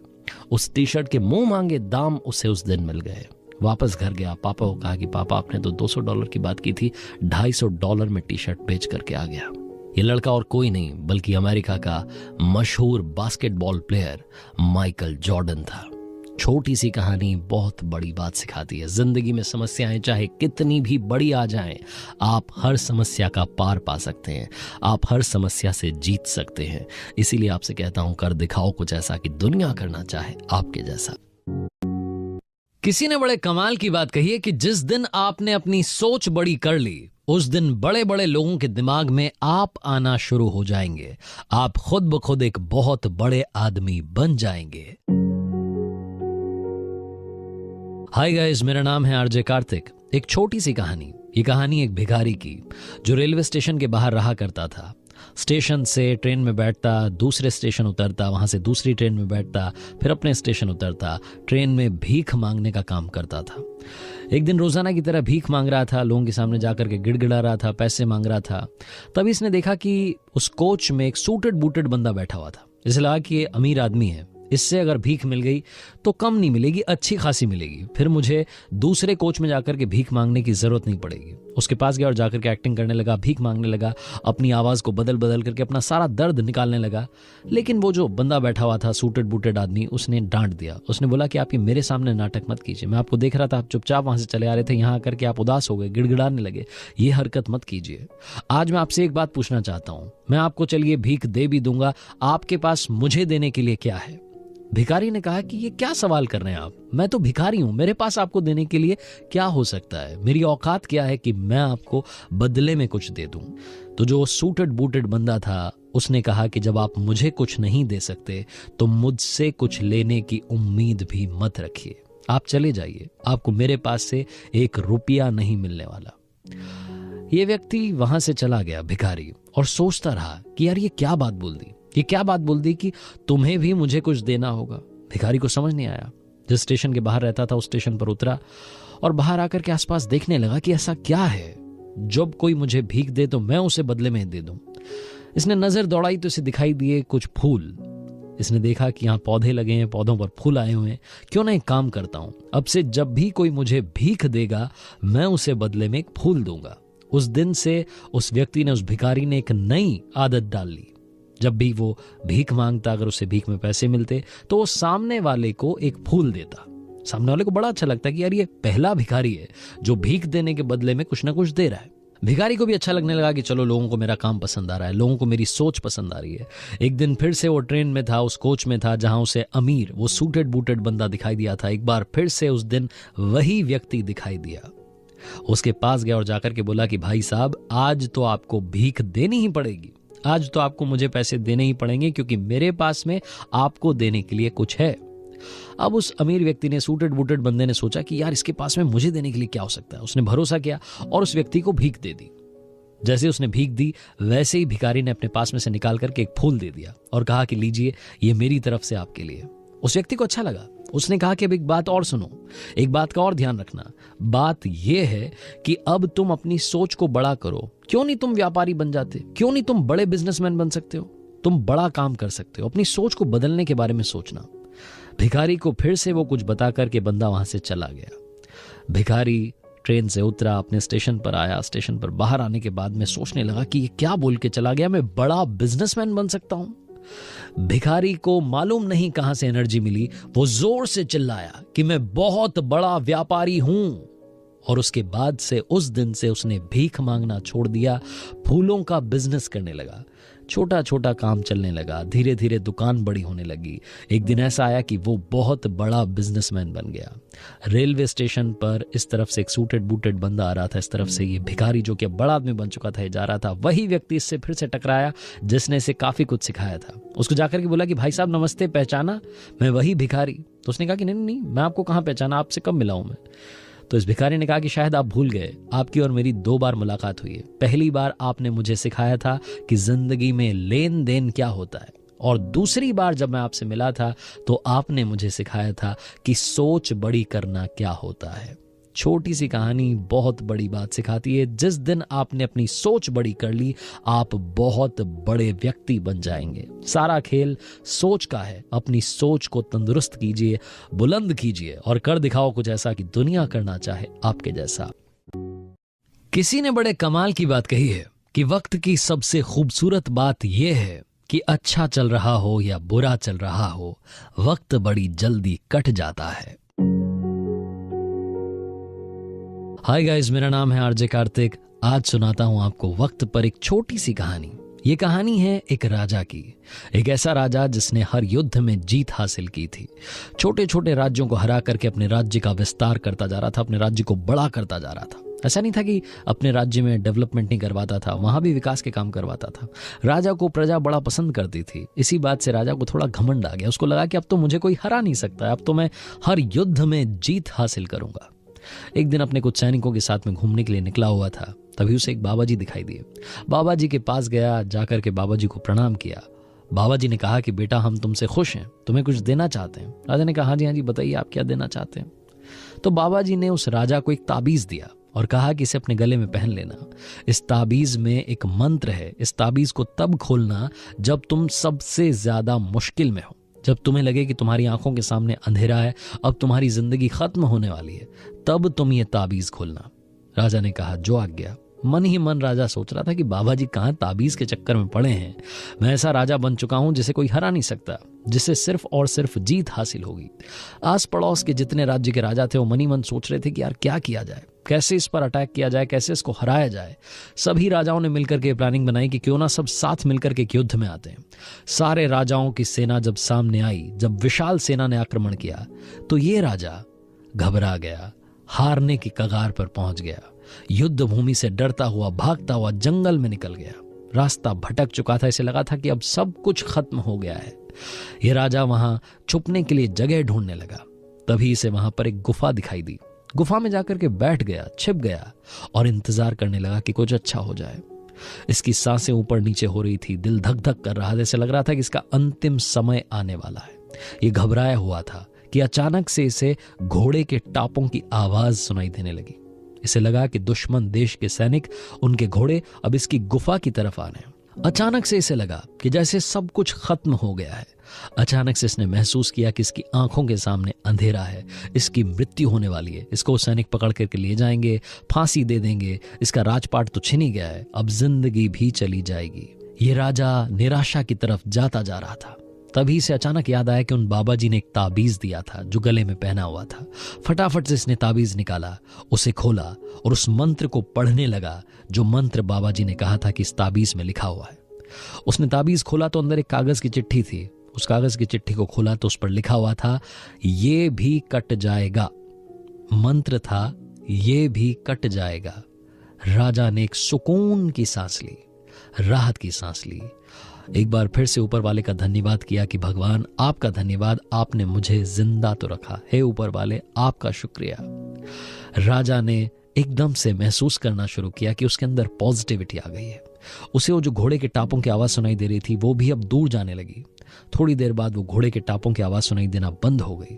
उस टी शर्ट के मुंह मांगे दाम उसे उस दिन मिल गए। वापस घर गया, पापा को कहा कि पापा आपने तो $200 की बात की थी, $250 में टी शर्ट बेच करके आ गया। ये लड़का और कोई नहीं बल्कि अमेरिका का मशहूर बास्केटबॉल प्लेयर माइकल जॉर्डन था। छोटी सी कहानी बहुत बड़ी बात सिखाती है। जिंदगी में समस्याएं चाहे कितनी भी बड़ी आ जाएं, आप हर समस्या का पार पा सकते हैं, आप हर समस्या से जीत सकते हैं। इसीलिए आपसे कहता हूं, कर दिखाओ कुछ ऐसा कि दुनिया करना चाहे आपके जैसा। किसी ने बड़े कमाल की बात कही है कि जिस दिन आपने अपनी सोच बड़ी कर ली, उस दिन बड़े बड़े लोगों के दिमाग में आप आना शुरू हो जाएंगे। आप खुद ब खुद एक बहुत बड़े आदमी बन जाएंगे। हाय गाइस, मेरा नाम है आरजे कार्तिक। एक छोटी सी कहानी। ये कहानी एक भिखारी की जो रेलवे स्टेशन के बाहर रहा करता था। स्टेशन से ट्रेन में बैठता, दूसरे स्टेशन उतरता, वहां से दूसरी ट्रेन में बैठता, फिर अपने स्टेशन उतरता, ट्रेन में भीख मांगने का काम करता था। एक दिन रोजाना की तरह भीख मांग रहा था, लोगों के सामने जाकर के गिड़गिड़ा रहा था, पैसे मांग रहा था। तभी इसने देखा कि उस कोच में एक सूटेड बूटेड बंदा बैठा हुआ था। इसे लगा कि ये अमीर आदमी है, इससे अगर भीख मिल गई तो कम नहीं मिलेगी, अच्छी खासी मिलेगी। फिर मुझे दूसरे कोच में जाकर के भीख मांगने की जरूरत नहीं पड़ेगी। उसके पास गया और जाकर के एक्टिंग करने लगा, भीख मांगने लगा, अपनी आवाज़ को बदल बदल करके अपना सारा दर्द निकालने लगा। लेकिन वो जो बंदा बैठा हुआ था, सूटेड बूटेड आदमी, उसने डांट दिया। उसने बोला कि आप ये मेरे सामने नाटक मत कीजिए, मैं आपको देख रहा था, आप चुपचाप वहाँ से चले आ रहे थे, यहाँ आकर के आप उदास हो गए, गिड़गिड़ाने लगे, ये हरकत मत कीजिए। आज मैं आपसे एक बात पूछना चाहता हूँ, मैं आपको चलिए भीख दे भी दूंगा, आपके पास मुझे देने के लिए क्या है? भिखारी ने कहा कि ये क्या सवाल कर रहे हैं आप, मैं तो भिखारी हूं, मेरे पास आपको देने के लिए क्या हो सकता है? मेरी औकात क्या है कि मैं आपको बदले में कुछ दे दूं? तो जो सूटेड बूटेड बंदा था उसने कहा कि जब आप मुझे कुछ नहीं दे सकते तो मुझसे कुछ लेने की उम्मीद भी मत रखिए, आप चले जाइए, आपको मेरे पास से 1 रुपया नहीं मिलने वाला। ये व्यक्ति वहां से चला गया भिखारी, और सोचता रहा कि यार ये क्या बात बोल दी, ये क्या बात बोल दी कि तुम्हें भी मुझे कुछ देना होगा। भिखारी को समझ नहीं आया। जिस स्टेशन के बाहर रहता था उस स्टेशन पर उतरा और बाहर आकर के आसपास देखने लगा कि ऐसा क्या है, जब कोई मुझे भीख दे तो मैं उसे बदले में दे दूं। इसने नजर दौड़ाई तो इसे दिखाई दिए कुछ फूल। इसने देखा कि यहाँ पौधे लगे हैं, पौधों पर फूल आए हुए हैं, क्यों ना एक काम करता हूं, अब से जब भी कोई मुझे भीख देगा मैं उसे बदले में एक फूल दूंगा। उस दिन से उस व्यक्ति ने, उस भिखारी ने एक नई आदत डाल ली। जब भी वो भीख मांगता, अगर उसे भीख में पैसे मिलते तो वो सामने वाले को एक फूल देता। सामने वाले को बड़ा अच्छा लगता कि यार ये पहला भिखारी है जो भीख देने के बदले में कुछ ना कुछ दे रहा है। भिखारी को भी अच्छा लगने लगा कि चलो लोगों को मेरा काम पसंद आ रहा है, लोगों को मेरी सोच पसंद आ रही है। एक दिन फिर से वो ट्रेन में था, उस कोच में था जहां उसे अमीर, वो सूटेड बूटेड बंदा दिखाई दिया था। एक बार फिर से उस दिन वही व्यक्ति दिखाई दिया। उसके पास गया और जाकर के बोला कि भाई साहब, आज तो आपको भीख देनी ही पड़ेगी, आज तो आपको मुझे पैसे देने ही पड़ेंगे, क्योंकि मेरे पास में आपको देने के लिए कुछ है। अब उस अमीर व्यक्ति ने, सूटेड बूटेड बंदे ने सोचा कि यार इसके पास में मुझे देने के लिए क्या हो सकता है। उसने भरोसा किया और उस व्यक्ति को भीख दे दी। जैसे उसने भीख दी वैसे ही भिखारी ने अपने पास में से निकाल करके एक फूल दे दिया और कहा कि लीजिए, ये मेरी तरफ से आपके लिए। उस व्यक्ति को अच्छा लगा। उसने कहा कि अब एक बात और सुनो, एक बात का और ध्यान रखना। बात यह है कि अब तुम अपनी सोच को बड़ा करो। क्यों नहीं तुम व्यापारी बन जाते? क्यों नहीं तुम बड़े बिजनेसमैन बन सकते हो? तुम बड़ा काम कर सकते हो। अपनी सोच को बदलने के बारे में सोचना। भिखारी को फिर से वो कुछ बता करके बंदा वहां से चला गया। भिखारी ट्रेन से उतरा, अपने स्टेशन पर आया। स्टेशन पर बाहर आने के बाद में सोचने लगा कि ये क्या बोल के चला गया, मैं बड़ा बिजनेसमैन बन सकता हूं। भिखारी को मालूम नहीं कहां से एनर्जी मिली, वो जोर से चिल्लाया कि मैं बहुत बड़ा व्यापारी हूं। और उसके बाद से, उस दिन से उसने भीख मांगना छोड़ दिया, फूलों का बिजनेस करने लगा। छोटा छोटा काम चलने लगा, धीरे धीरे दुकान बड़ी होने लगी। एक दिन ऐसा आया कि वो बहुत बड़ा बिजनेसमैन बन गया। रेलवे स्टेशन पर इस तरफ से एक सूटेड बूटेड बंदा आ रहा था, इस तरफ से ये भिखारी जो कि बड़ा आदमी बन चुका था, ये जा रहा था। वही व्यक्ति इससे फिर से टकराया जिसने इसे काफी कुछ सिखाया था। उसको जाकर के बोला कि भाई साहब नमस्ते, पहचाना? मैं वही भिखारी। तो उसने कहा कि नहीं नहीं, मैं आपको कहाँ पहचाना, आपसे कब मिला हूं मैं? तो इस भिखारी ने कहा कि शायद आप भूल गए, आपकी और मेरी 2 बार मुलाकात हुई है। पहली बार आपने मुझे सिखाया था कि जिंदगी में लेन देन क्या होता है, और दूसरी बार जब मैं आपसे मिला था तो आपने मुझे सिखाया था कि सोच बड़ी करना क्या होता है। छोटी सी कहानी बहुत बड़ी बात सिखाती है। जिस दिन आपने अपनी सोच बड़ी कर ली, आप बहुत बड़े व्यक्ति बन जाएंगे। सारा खेल सोच का है। अपनी सोच को तंदुरुस्त कीजिए, बुलंद कीजिए और कर दिखाओ कुछ ऐसा कि दुनिया करना चाहे आपके जैसा। किसी ने बड़े कमाल की बात कही है कि वक्त की सबसे खूबसूरत बात यह है कि अच्छा चल रहा हो या बुरा चल रहा हो, वक्त बड़ी जल्दी कट जाता है। हाय गाइस, मेरा नाम है आरजे कार्तिक। आज सुनाता हूं आपको वक्त पर एक छोटी सी कहानी। ये कहानी है एक राजा की। एक ऐसा राजा जिसने हर युद्ध में जीत हासिल की थी। छोटे छोटे राज्यों को हरा करके अपने राज्य का विस्तार करता जा रहा था, अपने राज्य को बड़ा करता जा रहा था। ऐसा नहीं था कि अपने राज्य में डेवलपमेंट नहीं करवाता था, वहां भी विकास के काम करवाता था। राजा को प्रजा बड़ा पसंद करती थी। इसी बात से राजा को थोड़ा घमंड आ गया। उसको लगा कि अब तो मुझे कोई हरा नहीं सकता, अब तो मैं हर युद्ध में जीत हासिल करूंगा। एक दिन अपने कुछ सैनिकों के साथ में घूमने के लिए निकला हुआ था, तभी उसे एक बाबा जी दिखाई दिए। बाबा जी के पास गया, जाकर के बाबा जी को प्रणाम किया। बाबा जी ने कहा कि बेटा, हम तुमसे खुश हैं, तुम्हें कुछ देना चाहते हैं। राजा ने कहा हाँ जी बताइए, आप क्या देना चाहते हैं? तो बाबा जी ने उस राजा को एक ताबीज दिया और कहा कि इसे अपने गले में पहन लेना। इस ताबीज में एक मंत्र है, इस ताबीज को तब खोलना जब तुम सबसे ज्यादा मुश्किल में हो। जब तुम्हें लगे कि तुम्हारी आंखों के सामने अंधेरा है, अब तुम्हारी जिंदगी खत्म होने वाली है, तब तुम ये ताबीज खोलना। राजा ने कहा, जो आज्ञा। मन ही मन राजा सोच रहा था कि बाबा जी कहाँ ताबीज के चक्कर में पड़े हैं। मैं ऐसा राजा बन चुका हूं जिसे कोई हरा नहीं सकता, जिससे सिर्फ और सिर्फ जीत हासिल होगी। आस पड़ोस के जितने राज्य के राजा थे वो मन ही मन सोच रहे थे कि यार क्या किया जाए, कैसे इस पर अटैक किया जाए, कैसे इसको हराया जाए। सभी राजाओं ने मिलकर के प्लानिंग बनाई कि क्यों ना सब साथ मिलकर के युद्ध में आते हैं। सारे राजाओं की सेना जब सामने आई, जब विशाल सेना ने आक्रमण किया, तो ये राजा घबरा गया, हारने की कगार पर पहुंच गया। युद्ध भूमि से डरता हुआ, भागता हुआ जंगल में निकल गया। रास्ता भटक चुका था, इसे लगा था कि अब सब कुछ खत्म हो गया है। यह राजा वहां छुपने के लिए जगह ढूंढने लगा। तभी इसे वहां पर एक गुफा दिखाई दी। गुफा में जाकर के बैठ गया, छिप गया और इंतजार करने लगा कि कुछ अच्छा हो जाए। इसकी सांसें ऊपर नीचे हो रही थी, दिल धक धक कर रहा था, जैसे लग रहा था कि इसका अंतिम समय आने वाला है। ये घबराया हुआ था कि अचानक से इसे घोड़े के टापों की आवाज सुनाई देने लगी। इसे लगा कि दुश्मन देश के सैनिक, उनके घोड़े अब इसकी गुफा की तरफ आ रहे हैं। अचानक से इसे लगा कि जैसे सब कुछ खत्म हो गया है। अचानक से इसने महसूस किया कि इसकी आंखों के सामने अंधेरा है, इसकी मृत्यु होने वाली है। इसको सैनिक पकड़ करके ले जाएंगे, फांसी दे देंगे, इसका राजपाट तो छिन ही गया है, अब जिंदगी भी चली जाएगी। ये राजा निराशा की तरफ जाता जा रहा था। तभी से अचानक याद आया कि उन बाबा जी ने एक ताबीज दिया था जो गले में पहना हुआ था। फटाफट से इसने ताबीज निकाला, उसे खोला और उस मंत्र को पढ़ने लगा जो मंत्र बाबा जी ने कहा था कि इस ताबीज में लिखा हुआ है। उसने ताबीज खोला तो अंदर एक कागज की चिट्ठी थी। उस कागज की चिट्ठी को खोला तो उस पर लिखा हुआ था, ये भी कट जाएगा। मंत्र था, ये भी कट जाएगा। राजा ने एक सुकून की सांस ली, राहत की सांस ली। एक बार फिर से ऊपर वाले का धन्यवाद किया कि भगवान आपका धन्यवाद, आपने मुझे जिंदा तो रखा। हे ऊपर वाले, आपका शुक्रिया। राजा ने एकदम से महसूस करना शुरू किया कि उसके अंदर पॉजिटिविटी आ गई है। उसे वो जो घोड़े के टापों की आवाज सुनाई दे रही थी वो भी अब दूर जाने लगी। थोड़ी देर बाद वो घोड़े के टापों की आवाज सुनाई देना बंद हो गई।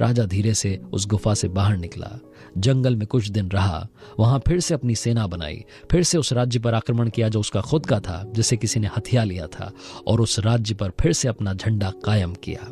राजा धीरे से उस गुफा से बाहर निकला, जंगल में कुछ दिन रहा, वहां फिर से अपनी सेना बनाई, फिर से उस राज्य पर आक्रमण किया जो उसका खुद का था, जिसे किसी ने हथिया लिया था, और उस राज्य पर फिर से अपना झंडा कायम किया।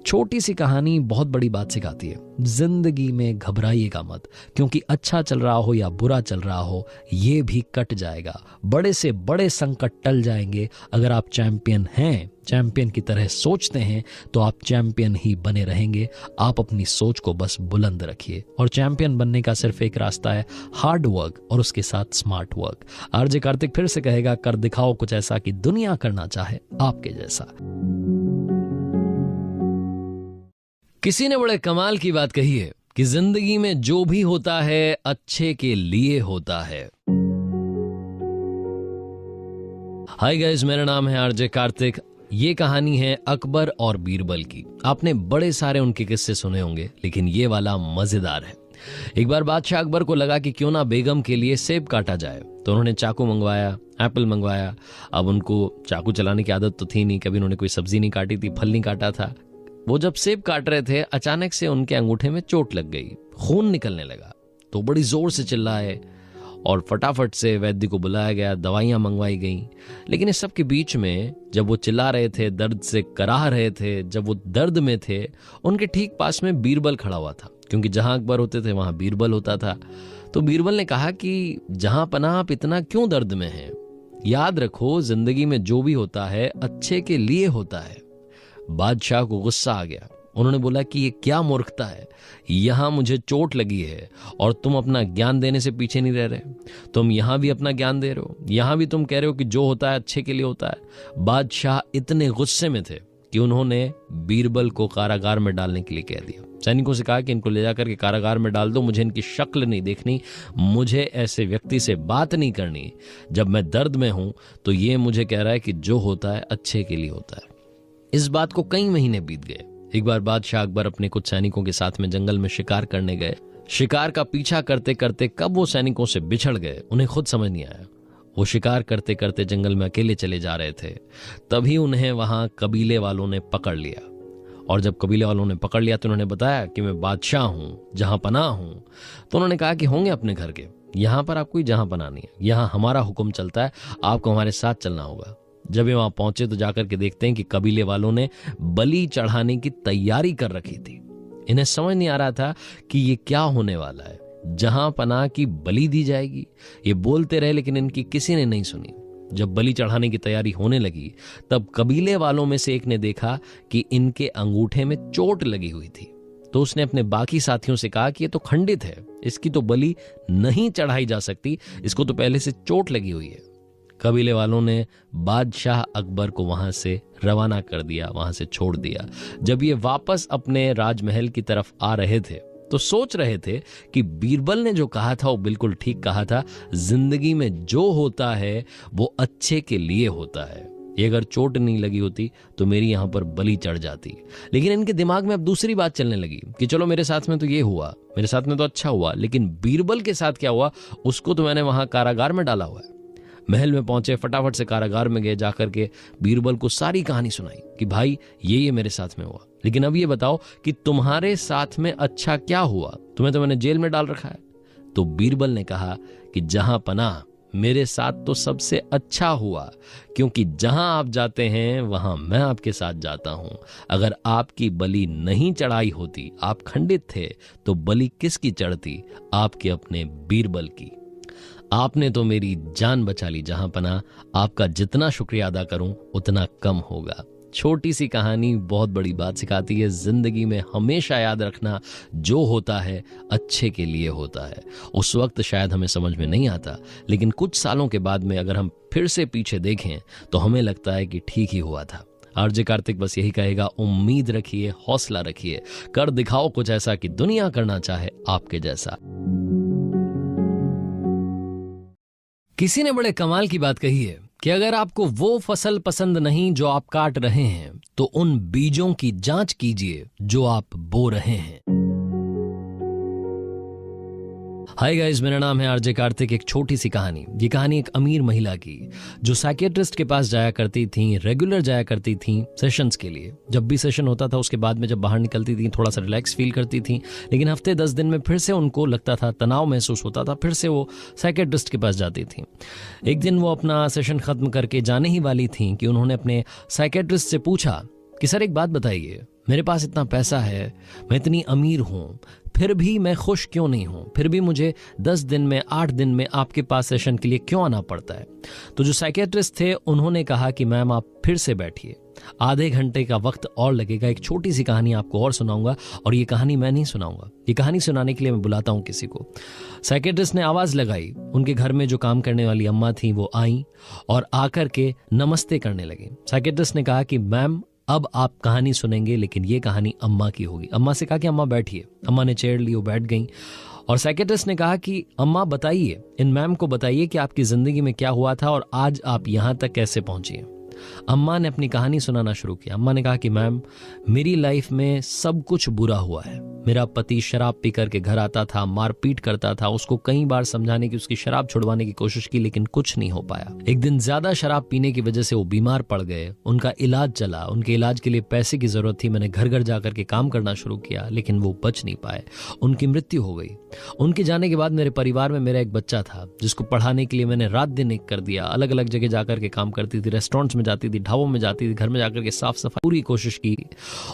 छोटी सी कहानी बहुत बड़ी बात सिखाती है। जिंदगी में घबराइएगा मत, क्योंकि अच्छा चल रहा हो या बुरा चल रहा हो, ये भी कट जाएगा। बड़े से बड़े संकट टल जाएंगे। अगर आप चैंपियन हैं, चैंपियन की तरह सोचते हैं, तो आप चैंपियन ही बने रहेंगे। आप अपनी सोच को बस बुलंद रखिए, और चैंपियन बनने का सिर्फ एक रास्ता है, हार्ड वर्क और उसके साथ स्मार्ट वर्क। आरजे कार्तिक फिर से कहेगा, कर दिखाओ कुछ ऐसा कि दुनिया करना चाहे आपके जैसा। किसी ने बड़े कमाल की बात कही है कि जिंदगी में जो भी होता है अच्छे के लिए होता है। हाय गाइस, मेरा नाम है आरजे कार्तिक। ये कहानी है अकबर और बीरबल की। आपने बड़े सारे उनके किस्से सुने होंगे, लेकिन ये वाला मजेदार है। एक बार बादशाह अकबर को लगा कि क्यों ना बेगम के लिए सेब काटा जाए, तो उन्होंने चाकू मंगवाया, एप्पल मंगवाया। अब उनको चाकू चलाने की आदत तो थी नहीं, कभी उन्होंने कोई सब्जी नहीं काटी थी, फल नहीं काटा था। वो जब सेब काट रहे थे, अचानक से उनके अंगूठे में चोट लग गई, खून निकलने लगा। तो बड़ी जोर से चिल्लाए और फटाफट से वैद्य को बुलाया गया, दवाइयां मंगवाई गईं। लेकिन इस सब के बीच में जब वो चिल्ला रहे थे, दर्द से कराह रहे थे, जब वो दर्द में थे, उनके ठीक पास में बीरबल खड़ा हुआ था, क्योंकि जहां अकबर होते थे वहां बीरबल होता था। तो बीरबल ने कहा कि जहां पनाह आप इतना क्यों दर्द में हैं? याद रखो, जिंदगी में जो भी होता है अच्छे के लिए होता है। बादशाह को गुस्सा आ गया। उन्होंने बोला कि ये क्या मूर्खता है, यहां मुझे चोट लगी है और तुम अपना ज्ञान देने से पीछे नहीं रह रहे। तुम यहां भी अपना ज्ञान दे रहे हो, यहां भी तुम कह रहे हो कि जो होता है अच्छे के लिए होता है। बादशाह इतने गुस्से में थे कि उन्होंने बीरबल को कारागार में डालने के लिए कह दिया। सैनिकों से कहा कि इनको ले जाकर के कारागार में डाल दो, मुझे इनकी शक्ल नहीं देखनी, मुझे ऐसे व्यक्ति से बात नहीं करनी। जब मैं दर्द में हूं तो ये मुझे कह रहा है कि जो होता है अच्छे के लिए होता है। इस बात को कई महीने बीत गए। एक बार बादशाह अकबर अपने कुछ सैनिकों के साथ में जंगल में शिकार करने गए। शिकार का पीछा करते करते कब वो सैनिकों से बिछड़ गए, उन्हें खुद समझ नहीं आया। वो शिकार करते करते जंगल में अकेले चले जा रहे थे। तभी उन्हें वहां कबीले वालों ने पकड़ लिया, और जब कबीले वालों ने पकड़ लिया तो उन्होंने बताया कि मैं बादशाह हूं, जहां पनाह हूं। तो उन्होंने कहा कि होंगे अपने घर के, यहां पर आपको जहां पनाह नहीं है, यहां हमारा हुक्म चलता है, आपको हमारे साथ चलना होगा। जब ये वहां पहुंचे तो जाकर के देखते हैं कि कबीले वालों ने बलि चढ़ाने की तैयारी कर रखी थी। इन्हें समझ नहीं आ रहा था कि ये क्या होने वाला है, जहां पनाह की बलि दी जाएगी। ये बोलते रहे लेकिन इनकी किसी ने नहीं सुनी। जब बलि चढ़ाने की तैयारी होने लगी तब कबीले वालों में से एक ने देखा कि इनके अंगूठे में चोट लगी हुई थी। तो उसने अपने बाकी साथियों से कहा कि ये तो खंडित है, इसकी तो बलि नहीं चढ़ाई जा सकती, इसको तो पहले से चोट लगी हुई है। कबीले वालों ने बादशाह अकबर को वहां से रवाना कर दिया, वहां से छोड़ दिया। जब ये वापस अपने राजमहल की तरफ आ रहे थे तो सोच रहे थे कि बीरबल ने जो कहा था वो बिल्कुल ठीक कहा था। जिंदगी में जो होता है वो अच्छे के लिए होता है। ये अगर चोट नहीं लगी होती तो मेरी यहां पर बलि चढ़ जाती। लेकिन इनके दिमाग में अब दूसरी बात चलने लगी कि चलो मेरे साथ में तो ये हुआ, मेरे साथ में तो अच्छा हुआ, लेकिन बीरबल के साथ क्या हुआ, उसको तो मैंने वहां कारागार में डाला हुआ है। महल में पहुंचे, फटाफट से कारागार में गए, जाकर के बीरबल को सारी कहानी सुनाई कि भाई ये मेरे साथ में हुआ, लेकिन अब ये बताओ कि तुम्हारे साथ में अच्छा क्या हुआ, तुम्हें तो मैंने जेल में डाल रखा है। तो बीरबल ने कहा कि जहां पनाह मेरे साथ तो सबसे अच्छा हुआ, क्योंकि जहां आप जाते हैं वहां मैं आपके साथ जाता हूं। अगर आपकी बलि नहीं चढ़ाई होती, आप खंडित थे, तो बलि किसकी चढ़ती? आपके अपने बीरबल की। आपने तो मेरी जान बचा ली जहां पनाह, आपका जितना शुक्रिया अदा करूं उतना कम होगा। छोटी सी कहानी बहुत बड़ी बात सिखाती है। जिंदगी में हमेशा याद रखना, जो होता है अच्छे के लिए होता है। उस वक्त शायद हमें समझ में नहीं आता, लेकिन कुछ सालों के बाद में अगर हम फिर से पीछे देखें तो हमें लगता है कि ठीक ही हुआ था। आरजे कार्तिक बस यही कहेगा, उम्मीद रखिए, हौसला रखिए, कर दिखाओ कुछ ऐसा कि दुनिया करना चाहे आपके जैसा। किसी ने बड़े कमाल की बात कही है कि अगर आपको वो फसल पसंद नहीं जो आप काट रहे हैं तो उन बीजों की जांच कीजिए जो आप बो रहे हैं। हाय गाइस, मेरा नाम है आरजे कार्तिक। एक छोटी सी कहानी। ये कहानी एक अमीर महिला की जो साइकियाट्रिस्ट के पास जाया करती थी, रेगुलर जाया करती थी सेशंस के लिए। जब भी सेशन होता था उसके बाद में जब बाहर निकलती थी थोड़ा सा रिलैक्स फील करती थी, लेकिन हफ्ते 10 दिन में फिर से उनको लगता था, तनाव महसूस होता था, फिर से वो साइकियाट्रिस्ट के पास जाती थी। एक दिन वो अपना सेशन खत्म करके जाने ही वाली थी कि उन्होंने अपने साइकियाट्रिस्ट से पूछा कि सर एक बात बताइए, मेरे पास इतना पैसा है, मैं इतनी अमीर हूं, फिर भी मैं खुश क्यों नहीं हूं? फिर भी मुझे 10 दिन में, 8 दिन में आपके पास सेशन के लिए क्यों आना पड़ता है? तो जो साइकियाट्रिस्ट थे उन्होंने कहा कि मैम आप फिर से बैठिए, आधे घंटे का वक्त और लगेगा। एक छोटी सी कहानी आपको और सुनाऊंगा, और ये कहानी मैं नहीं सुनाऊंगा, ये कहानी सुनाने के लिए मैं बुलाता हूं किसी को। साइकियाट्रिस्ट ने आवाज लगाई। उनके घर में जो काम करने वाली अम्मा थी वो आई और आकर के नमस्ते करने लगी। साइकियाट्रिस्ट ने कहा कि मैम अब आप कहानी सुनेंगे, लेकिन ये कहानी अम्मा की होगी। अम्मा से कहा कि अम्मा बैठिए। अम्मा ने चेयर ली, वो बैठ गई और साइकियाट्रिस्ट ने कहा कि अम्मा बताइए, इन मैम को बताइए कि आपकी जिंदगी में क्या हुआ था और आज आप यहां तक कैसे पहुंची। अम्मा ने अपनी कहानी सुनाना शुरू किया। अम्मा ने कहा कि मैम मेरी लाइफ में सब कुछ बुरा हुआ है। मेरा पति शराब पी करके घर आता था, मारपीट करता था। उसको कई बार समझाने की, उसकी शराब छुड़वाने की कोशिश की, लेकिन कुछ नहीं हो पाया। एक दिन ज्यादा शराब पीने की वजह से वो बीमार पड़ गए। उनका इलाज चला, उनके इलाज के लिए पैसे की जरूरत थी। मैंने घर घर जाकर के काम करना शुरू किया, लेकिन वो बच नहीं पाए, उनकी मृत्यु हो गई। उनके जाने के बाद मेरे परिवार में मेरा एक बच्चा था जिसको पढ़ाने के लिए मैंने रात दिन एक कर दिया। अलग अलग जगह जाकर के काम करती थी, रेस्टोरेंट्स में जाती थी, ढाबों में जाती थी, घर में जाकर के साफ सफाई पूरी कोशिश की।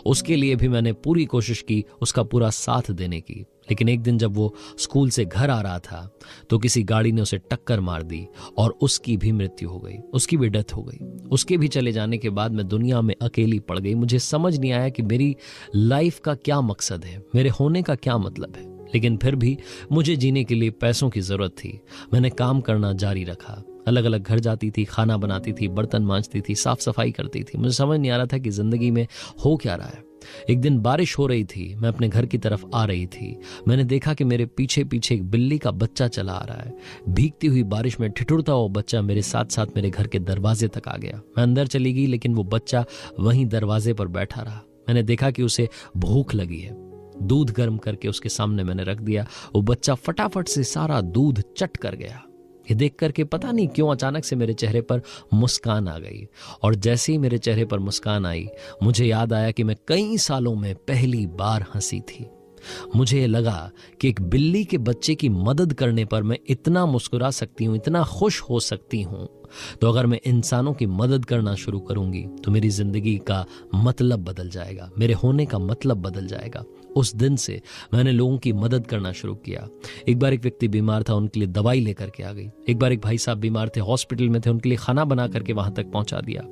उसके लिए भी मैंने पूरी कोशिश की, उसका पूरा साथ देने की। लेकिन एक दिन जब वो स्कूल से घर आ रहा था तो किसी गाड़ी ने उसे टक्कर मार दी और उसकी भी मृत्यु हो गई, उसकी भी डेथ हो गई। उसके भी चले जाने के बाद मैं दुनिया में अकेली पड़ गई। मुझे समझ नहीं आया कि मेरी लाइफ का क्या मकसद है, मेरे होने का क्या मतलब है। लेकिन फिर भी मुझे जीने के लिए पैसों की जरूरत थी। मैंने काम करना जारी रखा, अलग अलग घर जाती थी, खाना बनाती थी, बर्तन मांजती थी, साफ सफाई करती थी। मुझे समझ नहीं आ रहा था कि जिंदगी में हो क्या रहा है। एक दिन बारिश हो रही थी, मैं अपने घर की तरफ आ रही थी। मैंने देखा कि मेरे पीछे पीछे एक बिल्ली का बच्चा चला आ रहा है। भीगती हुई बारिश में ठिठुरता हुआ बच्चा मेरे साथ साथ मेरे घर के दरवाजे तक आ गया। मैं अंदर चली गई, लेकिन वो बच्चा वहीं दरवाजे पर बैठा रहा। मैंने देखा कि उसे भूख लगी है। दूध गर्म करके उसके सामने मैंने रख दिया। वो बच्चा फटाफट से सारा दूध चट कर गया। ये देख करके पता नहीं क्यों अचानक से मेरे चेहरे पर मुस्कान आ गई, और जैसे ही मेरे चेहरे पर मुस्कान आई मुझे याद आया कि मैं कई सालों में पहली बार हंसी थी। मुझे लगा कि एक बिल्ली के बच्चे की मदद करने पर मैं इतना मुस्कुरा सकती हूँ, इतना खुश हो सकती हूँ, तो अगर मैं इंसानों की मदद करना शुरू करूंगी तो मेरी जिंदगी का मतलब बदल जाएगा, मेरे होने का मतलब बदल जाएगा। उस दिन से मैंने लोगों की मदद करना शुरू किया। एक बार एक व्यक्ति बीमार था, उनके लिए दवाई लेकर के आ गई। एक बार एक भाई साहब बीमार थे, हॉस्पिटल में थे, उनके लिए खाना बना करके वहां तक पहुंचा दिया।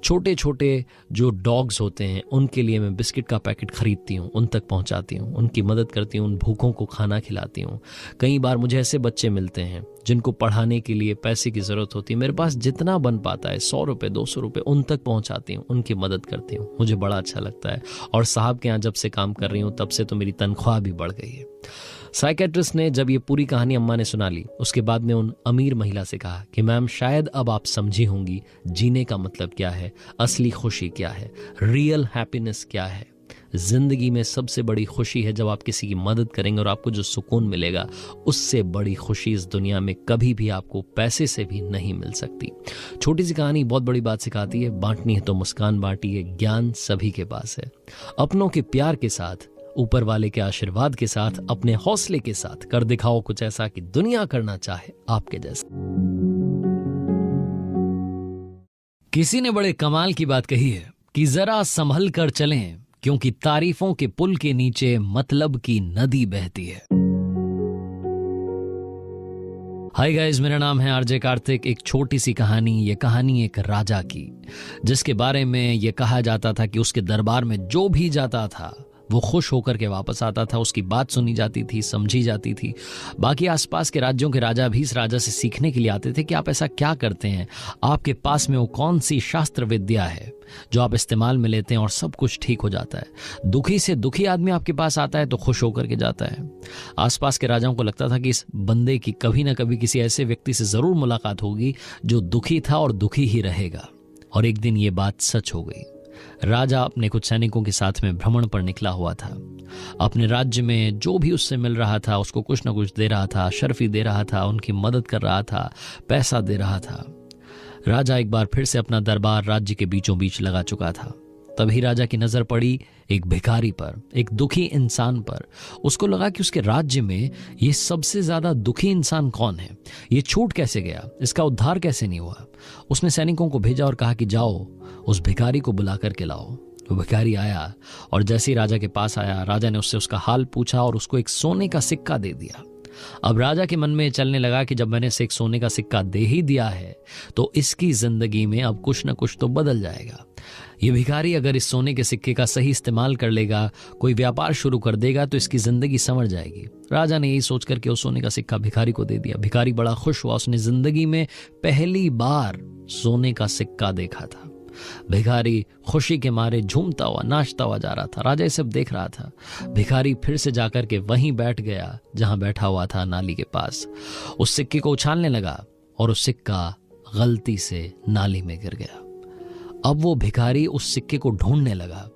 छोटे छोटे जो डॉग्स होते हैं उनके लिए मैं बिस्किट का पैकेट खरीदती हूँ, उन तक पहुँचाती हूँ, उनकी मदद करती हूँ, उन भूखों को खाना खिलाती हूँ। कई बार मुझे ऐसे बच्चे मिलते हैं जिनको पढ़ाने के लिए पैसे की ज़रूरत होती है, मेरे पास जितना बन पाता है 100 रुपये 200 रुपये उन तक पहुँचाती हूँ, उनकी मदद करती हूँ। मुझे बड़ा अच्छा लगता है। और साहब के यहाँ जब से काम कर रही हूँ तब से तो मेरी तनख्वाह भी बढ़ गई है। साइकेट्रिस्ट ने जब ये पूरी कहानी अम्मा ने सुना ली, उसके बाद में उन अमीर महिला से कहा कि मैम शायद अब आप समझी होंगी जीने का मतलब क्या है, असली खुशी क्या है, रियल हैप्पीनेस क्या है। जिंदगी में सबसे बड़ी खुशी है जब आप किसी की मदद करेंगे और आपको जो सुकून मिलेगा, उससे बड़ी खुशी इस दुनिया में कभी भी आपको पैसे से भी नहीं मिल सकती। छोटी सी कहानी बहुत बड़ी बात सिखाती है। बांटनी है तो मुस्कान बांटिए, ज्ञान सभी के पास है। अपनों के प्यार के साथ, ऊपर वाले के आशीर्वाद के साथ, अपने हौसले के साथ कर दिखाओ कुछ ऐसा कि दुनिया करना चाहे आपके जैसा। किसी ने बड़े कमाल की बात कही है कि जरा संभल कर चलें, क्योंकि तारीफों के पुल के नीचे मतलब की नदी बहती है। हाय गाइस, मेरा नाम है आरजे कार्तिक। एक छोटी सी कहानी, ये कहानी एक राजा की, जिसके बारे में ये कहा जाता था कि उसके दरबार में जो भी जाता था वो खुश होकर के वापस आता था, उसकी बात सुनी जाती थी, समझी जाती थी। बाकी आसपास के राज्यों के राजा भी इस राजा से सीखने के लिए आते थे कि आप ऐसा क्या करते हैं, आपके पास में वो कौन सी शास्त्र विद्या है जो आप इस्तेमाल में लेते हैं और सब कुछ ठीक हो जाता है। दुखी से दुखी आदमी आपके पास आता है तो खुश होकर के जाता है। आसपास के राजाओं को लगता था कि इस बंदे की कभी ना कभी किसी ऐसे व्यक्ति से जरूर मुलाकात होगी जो दुखी था और दुखी ही रहेगा। और एक दिन ये बात सच हो गई। राजा अपने कुछ सैनिकों के साथ में भ्रमण पर निकला हुआ था। अपने राज्य में जो भी उससे मिल रहा था उसको कुछ न कुछ दे रहा था, शर्फी दे रहा था, उनकी मदद कर रहा था, पैसा दे रहा था। राजा एक बार फिर से अपना दरबार राज्य के बीचों बीच लगा चुका था। तभी राजा की नजर पड़ी एक भिखारी पर, एक दुखी इंसान पर। उसको लगा कि उसके राज्य में ये सबसे ज्यादा दुखी इंसान कौन है, ये छूट कैसे गया, इसका उद्धार कैसे नहीं हुआ। उसने सैनिकों को भेजा और कहा कि जाओ उस भिखारी को बुला करके लाओ। वो भिखारी आया और जैसे ही राजा के पास आया, राजा ने उससे उसका हाल पूछा और उसको एक सोने का सिक्का दे दिया। अब राजा के मन में चलने लगा कि जब मैंने इसे एक सोने का सिक्का दे ही दिया है तो इसकी जिंदगी में अब कुछ न कुछ तो बदल जाएगा। ये भिखारी अगर इस सोने के सिक्के का सही इस्तेमाल कर लेगा, कोई व्यापार शुरू कर देगा तो इसकी जिंदगी संवर जाएगी। राजा ने यही सोच करके उस सोने का सिक्का भिखारी को दे दिया। भिखारी बड़ा खुश हुआ, उसने जिंदगी में पहली बार सोने का सिक्का देखा था। भिखारी खुशी के मारे झूमता हुआ, नाचता हुआ जा रहा था। राजा ये सब देख रहा था। भिखारी फिर से जाकर के वहीं बैठ गया जहां बैठा हुआ था, नाली के पास। उस सिक्के को उछालने लगा और उस सिक्का गलती से नाली में गिर गया। अब वो भिखारी उस सिक्के को ढूंढने लगा।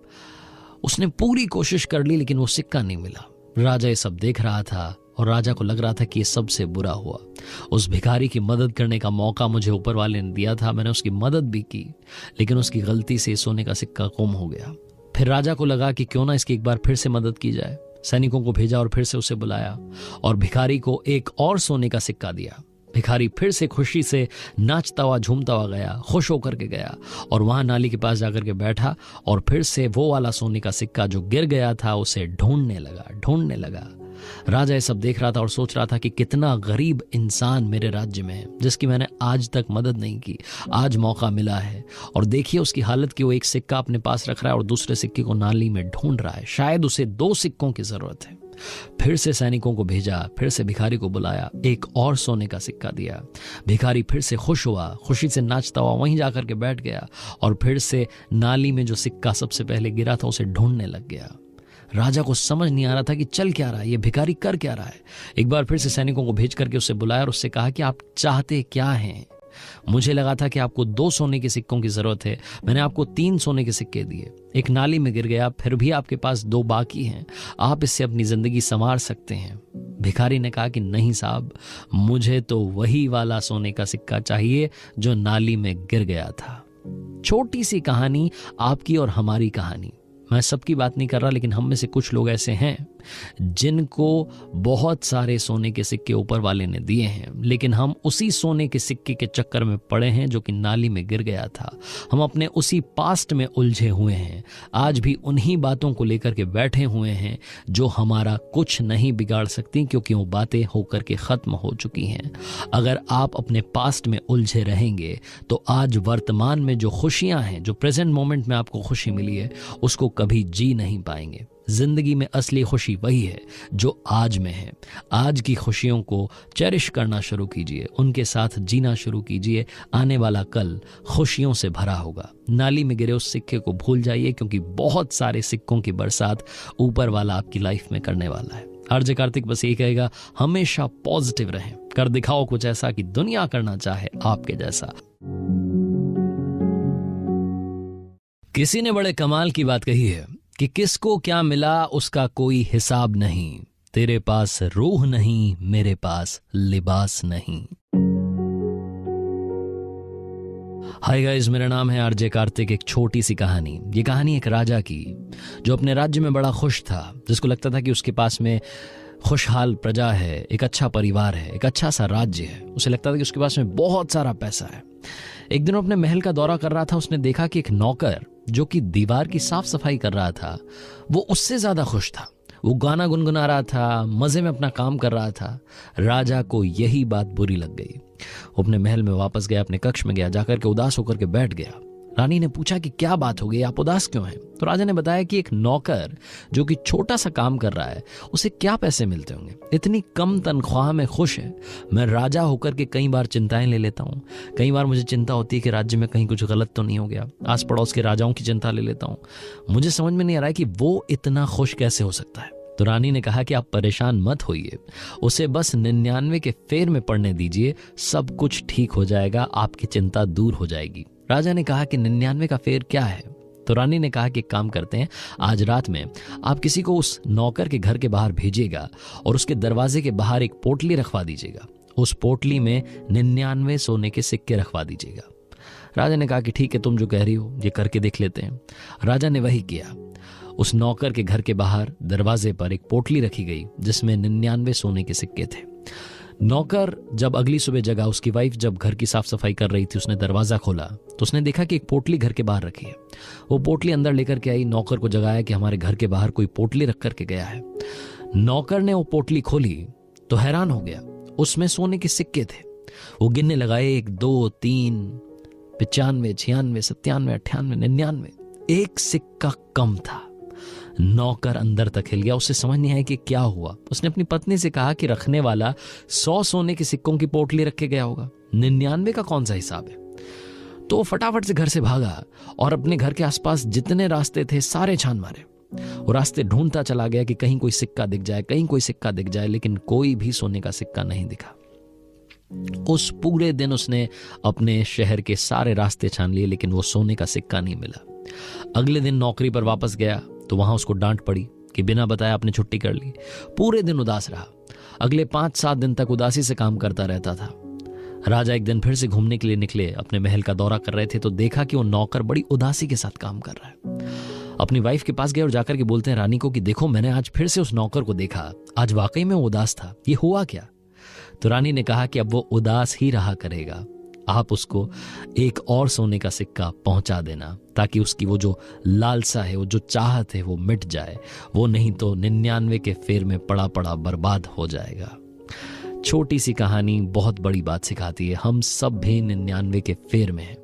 उसने पूरी कोशिश कर ली लेकिन वो सिक्का नहीं मिला। राजा ये सब देख रहा था और राजा को लग रहा था कि ये सबसे बुरा हुआ। उस भिखारी की मदद करने का मौका मुझे ऊपर वाले ने दिया था, मैंने उसकी मदद भी की, लेकिन उसकी गलती से सोने का सिक्का गुम हो गया। फिर राजा को लगा कि क्यों ना इसकी एक बार फिर से मदद की जाए। सैनिकों को भेजा और फिर से उसे बुलाया और भिखारी को एक और सोने का सिक्का दिया। भिखारी फिर से खुशी से नाचता हुआ, झूमता हुआ गया, खुश होकर के गया और वहां नाली के पास जाकर के बैठा और फिर से वो वाला सोने का सिक्का जो गिर गया था उसे ढूंढने लगा। राजा ये सब देख रहा था और सोच रहा था कि कितना गरीब इंसान मेरे राज्य में है जिसकी मैंने आज तक मदद नहीं की। आज मौका मिला है और देखिए उसकी हालत कि वो एक सिक्का अपने पास रख रहा है और दूसरे सिक्के को नाली में ढूंढ रहा है। शायद उसे 2 सिक्कों की जरूरत है। फिर से सैनिकों को भेजा, फिर से भिखारी को बुलाया, एक और सोने का सिक्का दिया। भिखारी फिर से खुश हुआ, खुशी से नाचता हुआ वहीं जाकर के बैठ गया और फिर से नाली में जो सिक्का सबसे पहले गिरा था उसे ढूंढने लग गया। राजा को समझ नहीं आ रहा था कि चल क्या रहा है, ये भिखारी कर क्या रहा है। एक बार फिर से सैनिकों को भेज करके उससे बुलाया और उससे कहा कि आप चाहते क्या हैं। मुझे लगा था कि आपको 2 सोने के सिक्कों की जरूरत है, मैंने आपको 3 सोने के सिक्के दिए, एक नाली में गिर गया, फिर भी आपके पास 2 बाकी हैं, आप इससे अपनी जिंदगी संवार सकते हैं। भिखारी ने कहा कि नहीं साहब, मुझे तो वही वाला सोने का सिक्का चाहिए जो नाली में गिर गया था। छोटी सी कहानी, आपकी और हमारी कहानी। मैं सबकी बात नहीं कर रहा, लेकिन हम में से कुछ लोग ऐसे हैं जिनको बहुत सारे सोने के सिक्के ऊपर वाले ने दिए हैं, लेकिन हम उसी सोने के सिक्के के चक्कर में पड़े हैं जो कि नाली में गिर गया था। हम अपने उसी पास्ट में उलझे हुए हैं, आज भी उन्हीं बातों को लेकर के बैठे हुए हैं जो हमारा कुछ नहीं बिगाड़ सकती, क्योंकि वो बातें होकर के ख़त्म हो चुकी हैं। अगर आप अपने पास्ट में उलझे रहेंगे तो आज वर्तमान में जो खुशियां हैं, जो प्रेजेंट मोमेंट में आपको खुशी मिली है, उसको कभी जी नहीं पाएंगे। जिंदगी में असली खुशी वही है जो आज में है। आज की खुशियों को चेरिश करना शुरू कीजिए, उनके साथ जीना शुरू कीजिए। आने वाला कल खुशियों से भरा होगा। नाली में गिरे उस सिक्के को भूल जाइए, क्योंकि बहुत सारे सिक्कों की बरसात ऊपर वाला आपकी लाइफ में करने वाला है। आरजे कार्तिक बस यही कहेगा, हमेशा पॉजिटिव रहें, कर दिखाओ कुछ ऐसा कि दुनिया करना चाहे आपके जैसा। किसी ने बड़े कमाल की बात कही है कि किसको क्या मिला उसका कोई हिसाब नहीं, तेरे पास रूह नहीं, मेरे पास लिबास नहीं। हाय गाइस, मेरा नाम है आरजे कार्तिक। एक छोटी सी कहानी। ये कहानी एक राजा की जो अपने राज्य में बड़ा खुश था, जिसको लगता था कि उसके पास में खुशहाल प्रजा है, एक अच्छा परिवार है, एक अच्छा सा राज्य है। उसे लगता था कि उसके पास में बहुत सारा पैसा है। एक दिन वो अपने महल का दौरा कर रहा था। उसने देखा कि एक नौकर जो कि दीवार की साफ सफाई कर रहा था, वो उससे ज्यादा खुश था। वो गाना गुनगुना रहा था, मजे में अपना काम कर रहा था। राजा को यही बात बुरी लग गई। वो अपने महल में वापस गया, अपने कक्ष में गया, जाकर के उदास होकर के बैठ गया। रानी ने पूछा कि क्या बात हो गई, आप उदास क्यों हैं? तो राजा ने बताया कि एक नौकर जो कि छोटा सा काम कर रहा है, उसे क्या पैसे मिलते होंगे, इतनी कम तनख्वाह में खुश है। मैं राजा होकर के कई बार चिंताएं ले लेता हूँ। कई बार मुझे चिंता होती है कि राज्य में कहीं कुछ गलत तो नहीं हो गया। आस पड़ोस के राजाओं की चिंता ले लेता हूँ। मुझे समझ में नहीं आ रहा है कि वो इतना खुश कैसे हो सकता है। तो रानी ने कहा कि आप परेशान मत होइए, उसे बस 99 के फेर में पढ़ने दीजिए, सब कुछ ठीक हो जाएगा, आपकी चिंता दूर हो जाएगी। राजा ने कहा कि 99 का फेर क्या है? तो रानी ने कहा कि एक काम करते हैं, आज रात में आप किसी को उस नौकर के घर के बाहर भेजिएगा और उसके दरवाजे के बाहर एक पोटली रखवा दीजिएगा। उस पोटली में 99 सोने के सिक्के रखवा दीजिएगा। राजा ने कहा कि ठीक है, तुम जो कह रही हो ये करके देख लेते हैं। राजा ने वही किया। उस नौकर के घर के बाहर दरवाजे पर एक पोटली रखी गई जिसमें 99 सोने के सिक्के थे। नौकर जब अगली सुबह जगा, उसकी वाइफ जब घर की साफ सफाई कर रही थी, उसने दरवाजा खोला तो उसने देखा कि एक पोटली घर के बाहर रखी है। वो पोटली अंदर लेकर के आई, नौकर को जगाया कि हमारे घर के बाहर कोई पोटली रख करके गया है। नौकर ने वो पोटली खोली तो हैरान हो गया, उसमें सोने के सिक्के थे। वो गिनने लगाए, 1 2 3 95 96 97 98 99। एक सिक्का कम था। नौकर अंदर तक हिल गया, उसे समझ नहीं आया कि क्या हुआ। उसने अपनी पत्नी से कहा कि रखने वाला 100 सोने के सिक्कों की पोटली रख के गया होगा, 99 का कौन सा हिसाब है? तो वो फटाफट से घर से भागा और अपने घर के आसपास जितने रास्ते थे सारे छान मारे। वो रास्ते ढूंढता चला गया कि कहीं कोई सिक्का दिख जाए, कहीं कोई सिक्का दिख जाए, लेकिन कोई भी सोने का सिक्का नहीं दिखा। उस पूरे दिन उसने अपने शहर के सारे रास्ते छान लिए, लेकिन वो सोने का सिक्का नहीं मिला। अगले दिन नौकरी पर वापस गया तो वहां उसको डांट पड़ी कि बिना बताए आपने छुट्टी कर ली। पूरे दिन उदास रहा। अगले 5-7 दिन तक उदासी से काम करता रहता था। राजा एक दिन फिर से घूमने के लिए निकले, अपने महल का दौरा कर रहे थे तो देखा कि वो नौकर बड़ी उदासी के साथ काम कर रहा है। अपनी वाइफ के पास गए और जाकर के बोलते हैं रानी को कि देखो, मैंने आज फिर से उस नौकर को देखा, आज वाकई में वो उदास था, ये हुआ क्या? तो रानी ने कहा कि अब वो उदास ही रहा करेगा, आप उसको एक और सोने का सिक्का पहुंचा देना ताकि उसकी वो जो लालसा है, वो जो चाहत है, वो मिट जाए। वो नहीं तो 99 के फेर में पड़ा पड़ा बर्बाद हो जाएगा। छोटी सी कहानी बहुत बड़ी बात सिखाती है। हम सब भी 99 के फेर में हैं।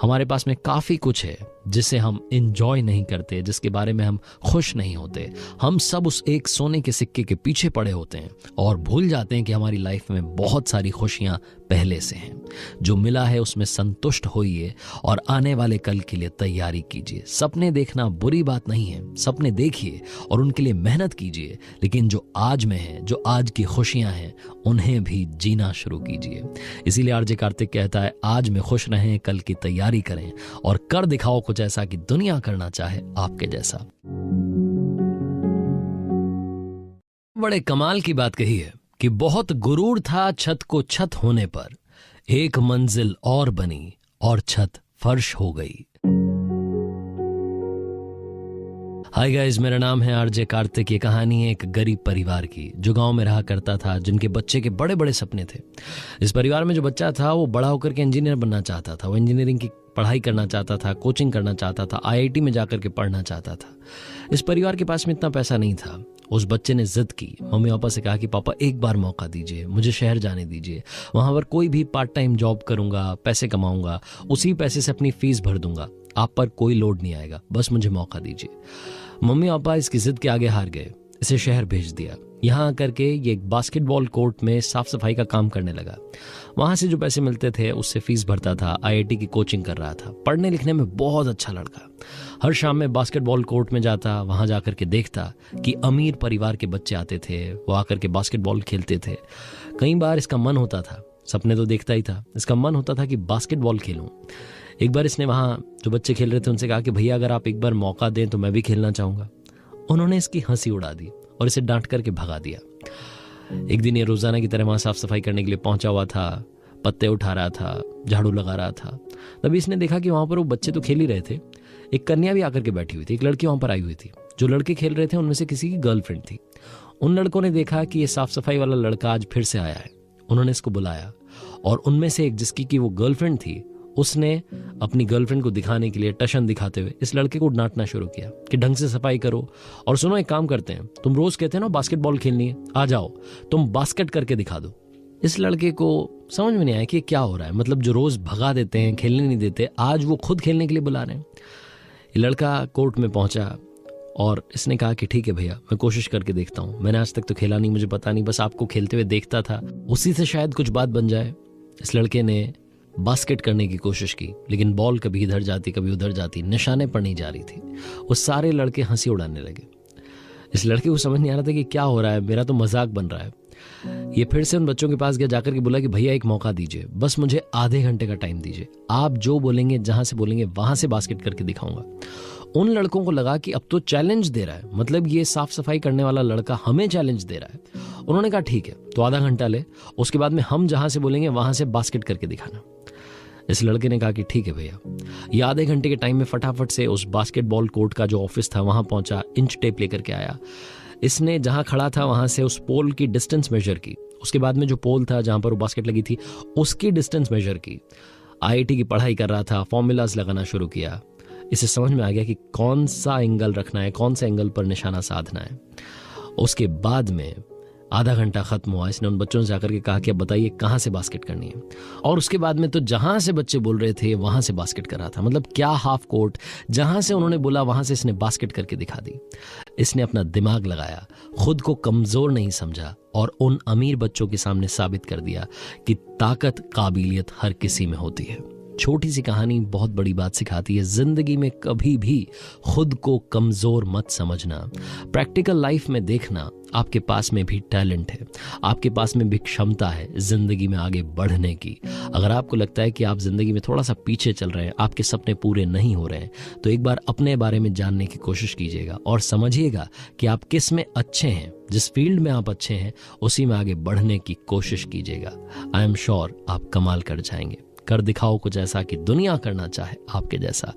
हमारे पास में काफी कुछ है जिसे हम इंजॉय नहीं करते, जिसके बारे में हम खुश नहीं होते। हम सब उस एक सोने के सिक्के के पीछे पड़े होते हैं और भूल जाते हैं कि हमारी लाइफ में बहुत सारी खुशियां पहले से हैं। जो मिला है उसमें संतुष्ट होइए और आने वाले कल के लिए तैयारी कीजिए। सपने देखना बुरी बात नहीं है, सपने देखिए और उनके लिए मेहनत कीजिए, लेकिन जो आज में है, जो आज की खुशियां हैं, उन्हें भी जीना शुरू कीजिए। इसीलिए आरजे कार्तिक कहता है, आज में खुश रहें, कल की तैयारी करें और कर दिखाओ कुछ ऐसा कि दुनिया करना चाहे आपके जैसा। बड़े कमाल की बात कही है कि बहुत गुरूर था छत को छत होने पर, एक मंजिल और बनी और छत फर्श हो गई। हाय गाइस, मेरा नाम है आरजे कार्तिक। ये कहानी है एक गरीब परिवार की जो गांव में रहा करता था, जिनके बच्चे के बड़े बड़े सपने थे। इस परिवार में जो बच्चा था वो बड़ा होकर के इंजीनियर बनना चाहता था। वो इंजीनियरिंग की पढ़ाई करना चाहता था, कोचिंग करना चाहता था, आईआईटी में जाकर के पढ़ना चाहता था। इस परिवार के पास में इतना पैसा नहीं था। उस बच्चे ने जिद की, मम्मी पापा से कहा कि पापा एक बार मौका दीजिए, मुझे शहर जाने दीजिए, वहां पर कोई भी पार्ट टाइम जॉब करूंगा, पैसे कमाऊंगा, उसी पैसे से अपनी फीस भर दूंगा, आप पर कोई लोड नहीं आएगा, बस मुझे मौका दीजिए। मम्मी पापा इसकी जिद के आगे हार गए, इसे शहर भेज दिया। यहाँ आकर के ये एक बास्केटबॉल कोर्ट में साफ सफाई का काम करने लगा। वहां से जो पैसे मिलते थे उससे फीस भरता था, आईआईटी की कोचिंग कर रहा था। पढ़ने लिखने में बहुत अच्छा लड़का। हर शाम में बास्केटबॉल कोर्ट में जाता, वहां जाकर के देखता कि अमीर परिवार के बच्चे आते थे, वो आकर के बास्केटबॉल खेलते थे। कई बार इसका मन होता था, सपने तो देखता ही था, इसका मन होता था कि बास्केटबॉल खेलूं। एक बार इसने वहां जो बच्चे खेल रहे थे उनसे कहा कि भैया अगर आप एक बार मौका दें तो मैं भी खेलना चाहूंगा। उन्होंने इसकी हंसी उड़ा दी और इसे डांट करके भगा दिया। एक दिन ये रोजाना की तरह वहां साफ सफाई करने के लिए पहुंचा हुआ था, पत्ते उठा रहा था, झाड़ू लगा रहा था। तभी इसने देखा कि वहां पर वो बच्चे तो खेल ही रहे थे, एक कन्या भी आकर के बैठी हुई थी, एक लड़की वहां पर आई हुई थी। जो लड़के खेल रहे थे उनमें से किसी की गर्लफ्रेंड थी। उन लड़कों ने देखा कि ये साफ सफाई वाला लड़का आज फिर से आया है। उन्होंने इसको बुलाया और उनमें से एक, जिसकी की वो गर्लफ्रेंड थी, उसने अपनी गर्लफ्रेंड को दिखाने के लिए टशन दिखाते हुए इस लड़के को डांटना शुरू किया कि ढंग से सफाई करो, और सुनो एक काम करते हैं, तुम रोज कहते हैं ना बास्केटबॉल खेलनी है, आ जाओ तुम बास्केट करके दिखा दो। इस लड़के को समझ में नहीं आया कि क्या हो रहा है। मतलब जो रोज भगा देते हैं, खेलने नहीं देते, आज वो खुद खेलने के लिए बुला रहे हैं। ये लड़का कोर्ट में पहुंचा और इसने कहा कि ठीक है भैया, मैं कोशिश करके देखता हूँ, मैंने आज तक तो खेला नहीं, मुझे पता नहीं, बस आपको खेलते हुए देखता था, उसी से शायद कुछ बात बन जाए। इस लड़के ने बास्केट करने की कोशिश की, लेकिन बॉल कभी इधर जाती कभी उधर जाती, निशाने पर नहीं जा रही थी। वो सारे लड़के हंसी उड़ाने लगे। इस लड़के को समझ नहीं आ रहा था कि क्या हो रहा है, मेरा तो मजाक बन रहा है। ये फिर से उन बच्चों के पास गया, जाकर के बोला कि भैया एक मौका दीजिए, बस मुझे आधे घंटे का टाइम दीजिए, आप जो बोलेंगे, जहां से बोलेंगे वहां से बास्केट करके दिखाऊंगा। उन लड़कों को लगा कि अब तो चैलेंज दे रहा है, मतलब ये साफ सफाई करने वाला लड़का हमें चैलेंज दे रहा है। उन्होंने कहा ठीक है, तो आधा घंटा ले, उसके बाद में हम जहां से बोलेंगे वहां से बास्केट करके दिखाना। इस लड़के ने कहा कि ठीक है भैया। ये आधे घंटे के टाइम में फटाफट से उस बास्केटबॉल कोर्ट का जो ऑफिस था वहां पहुंचा, इंच टेप लेकर के आया। इसने जहां खड़ा था वहां से उस पोल की डिस्टेंस मेजर की, उसके बाद में जो पोल था जहां पर वो बास्केट लगी थी उसकी डिस्टेंस मेजर की। आईआईटी की पढ़ाई कर रहा था, फॉर्मूलाज लगाना शुरू किया। इसे समझ में आ गया कि कौन सा एंगल रखना है, कौन से एंगल पर निशाना साधना है। उसके बाद में आधा घंटा खत्म हुआ, इसने उन बच्चों से जाकर के कहा कि अब बताइए कहां से बास्केट करनी है। और उसके बाद में तो जहां से बच्चे बोल रहे थे वहां से बास्केट कर रहा था। मतलब क्या हाफ कोर्ट, जहां से उन्होंने बोला वहां से इसने बास्केट करके दिखा दी। इसने अपना दिमाग लगाया, खुद को कमजोर नहीं समझा और उन अमीर बच्चों के सामने साबित कर दिया कि ताकत, काबिलियत हर किसी में होती है। छोटी सी कहानी बहुत बड़ी बात सिखाती है। जिंदगी में कभी भी खुद को कमजोर मत समझना। प्रैक्टिकल लाइफ में देखना, आपके पास में भी टैलेंट है, आपके पास में भी क्षमता है जिंदगी में आगे बढ़ने की। अगर आपको लगता है कि आप जिंदगी में थोड़ा सा पीछे चल रहे हैं, आपके सपने पूरे नहीं हो रहे हैं, तो एक बार अपने बारे में जानने की कोशिश कीजिएगा और समझिएगा कि आप किस में अच्छे हैं। जिस फील्ड में आप अच्छे हैं उसी में आगे बढ़ने की कोशिश कीजिएगा। आई एम श्योर आप कमाल कर जाएंगे। कर दिखाओ कुछ ऐसा कि दुनिया करना चाहे आपके जैसा।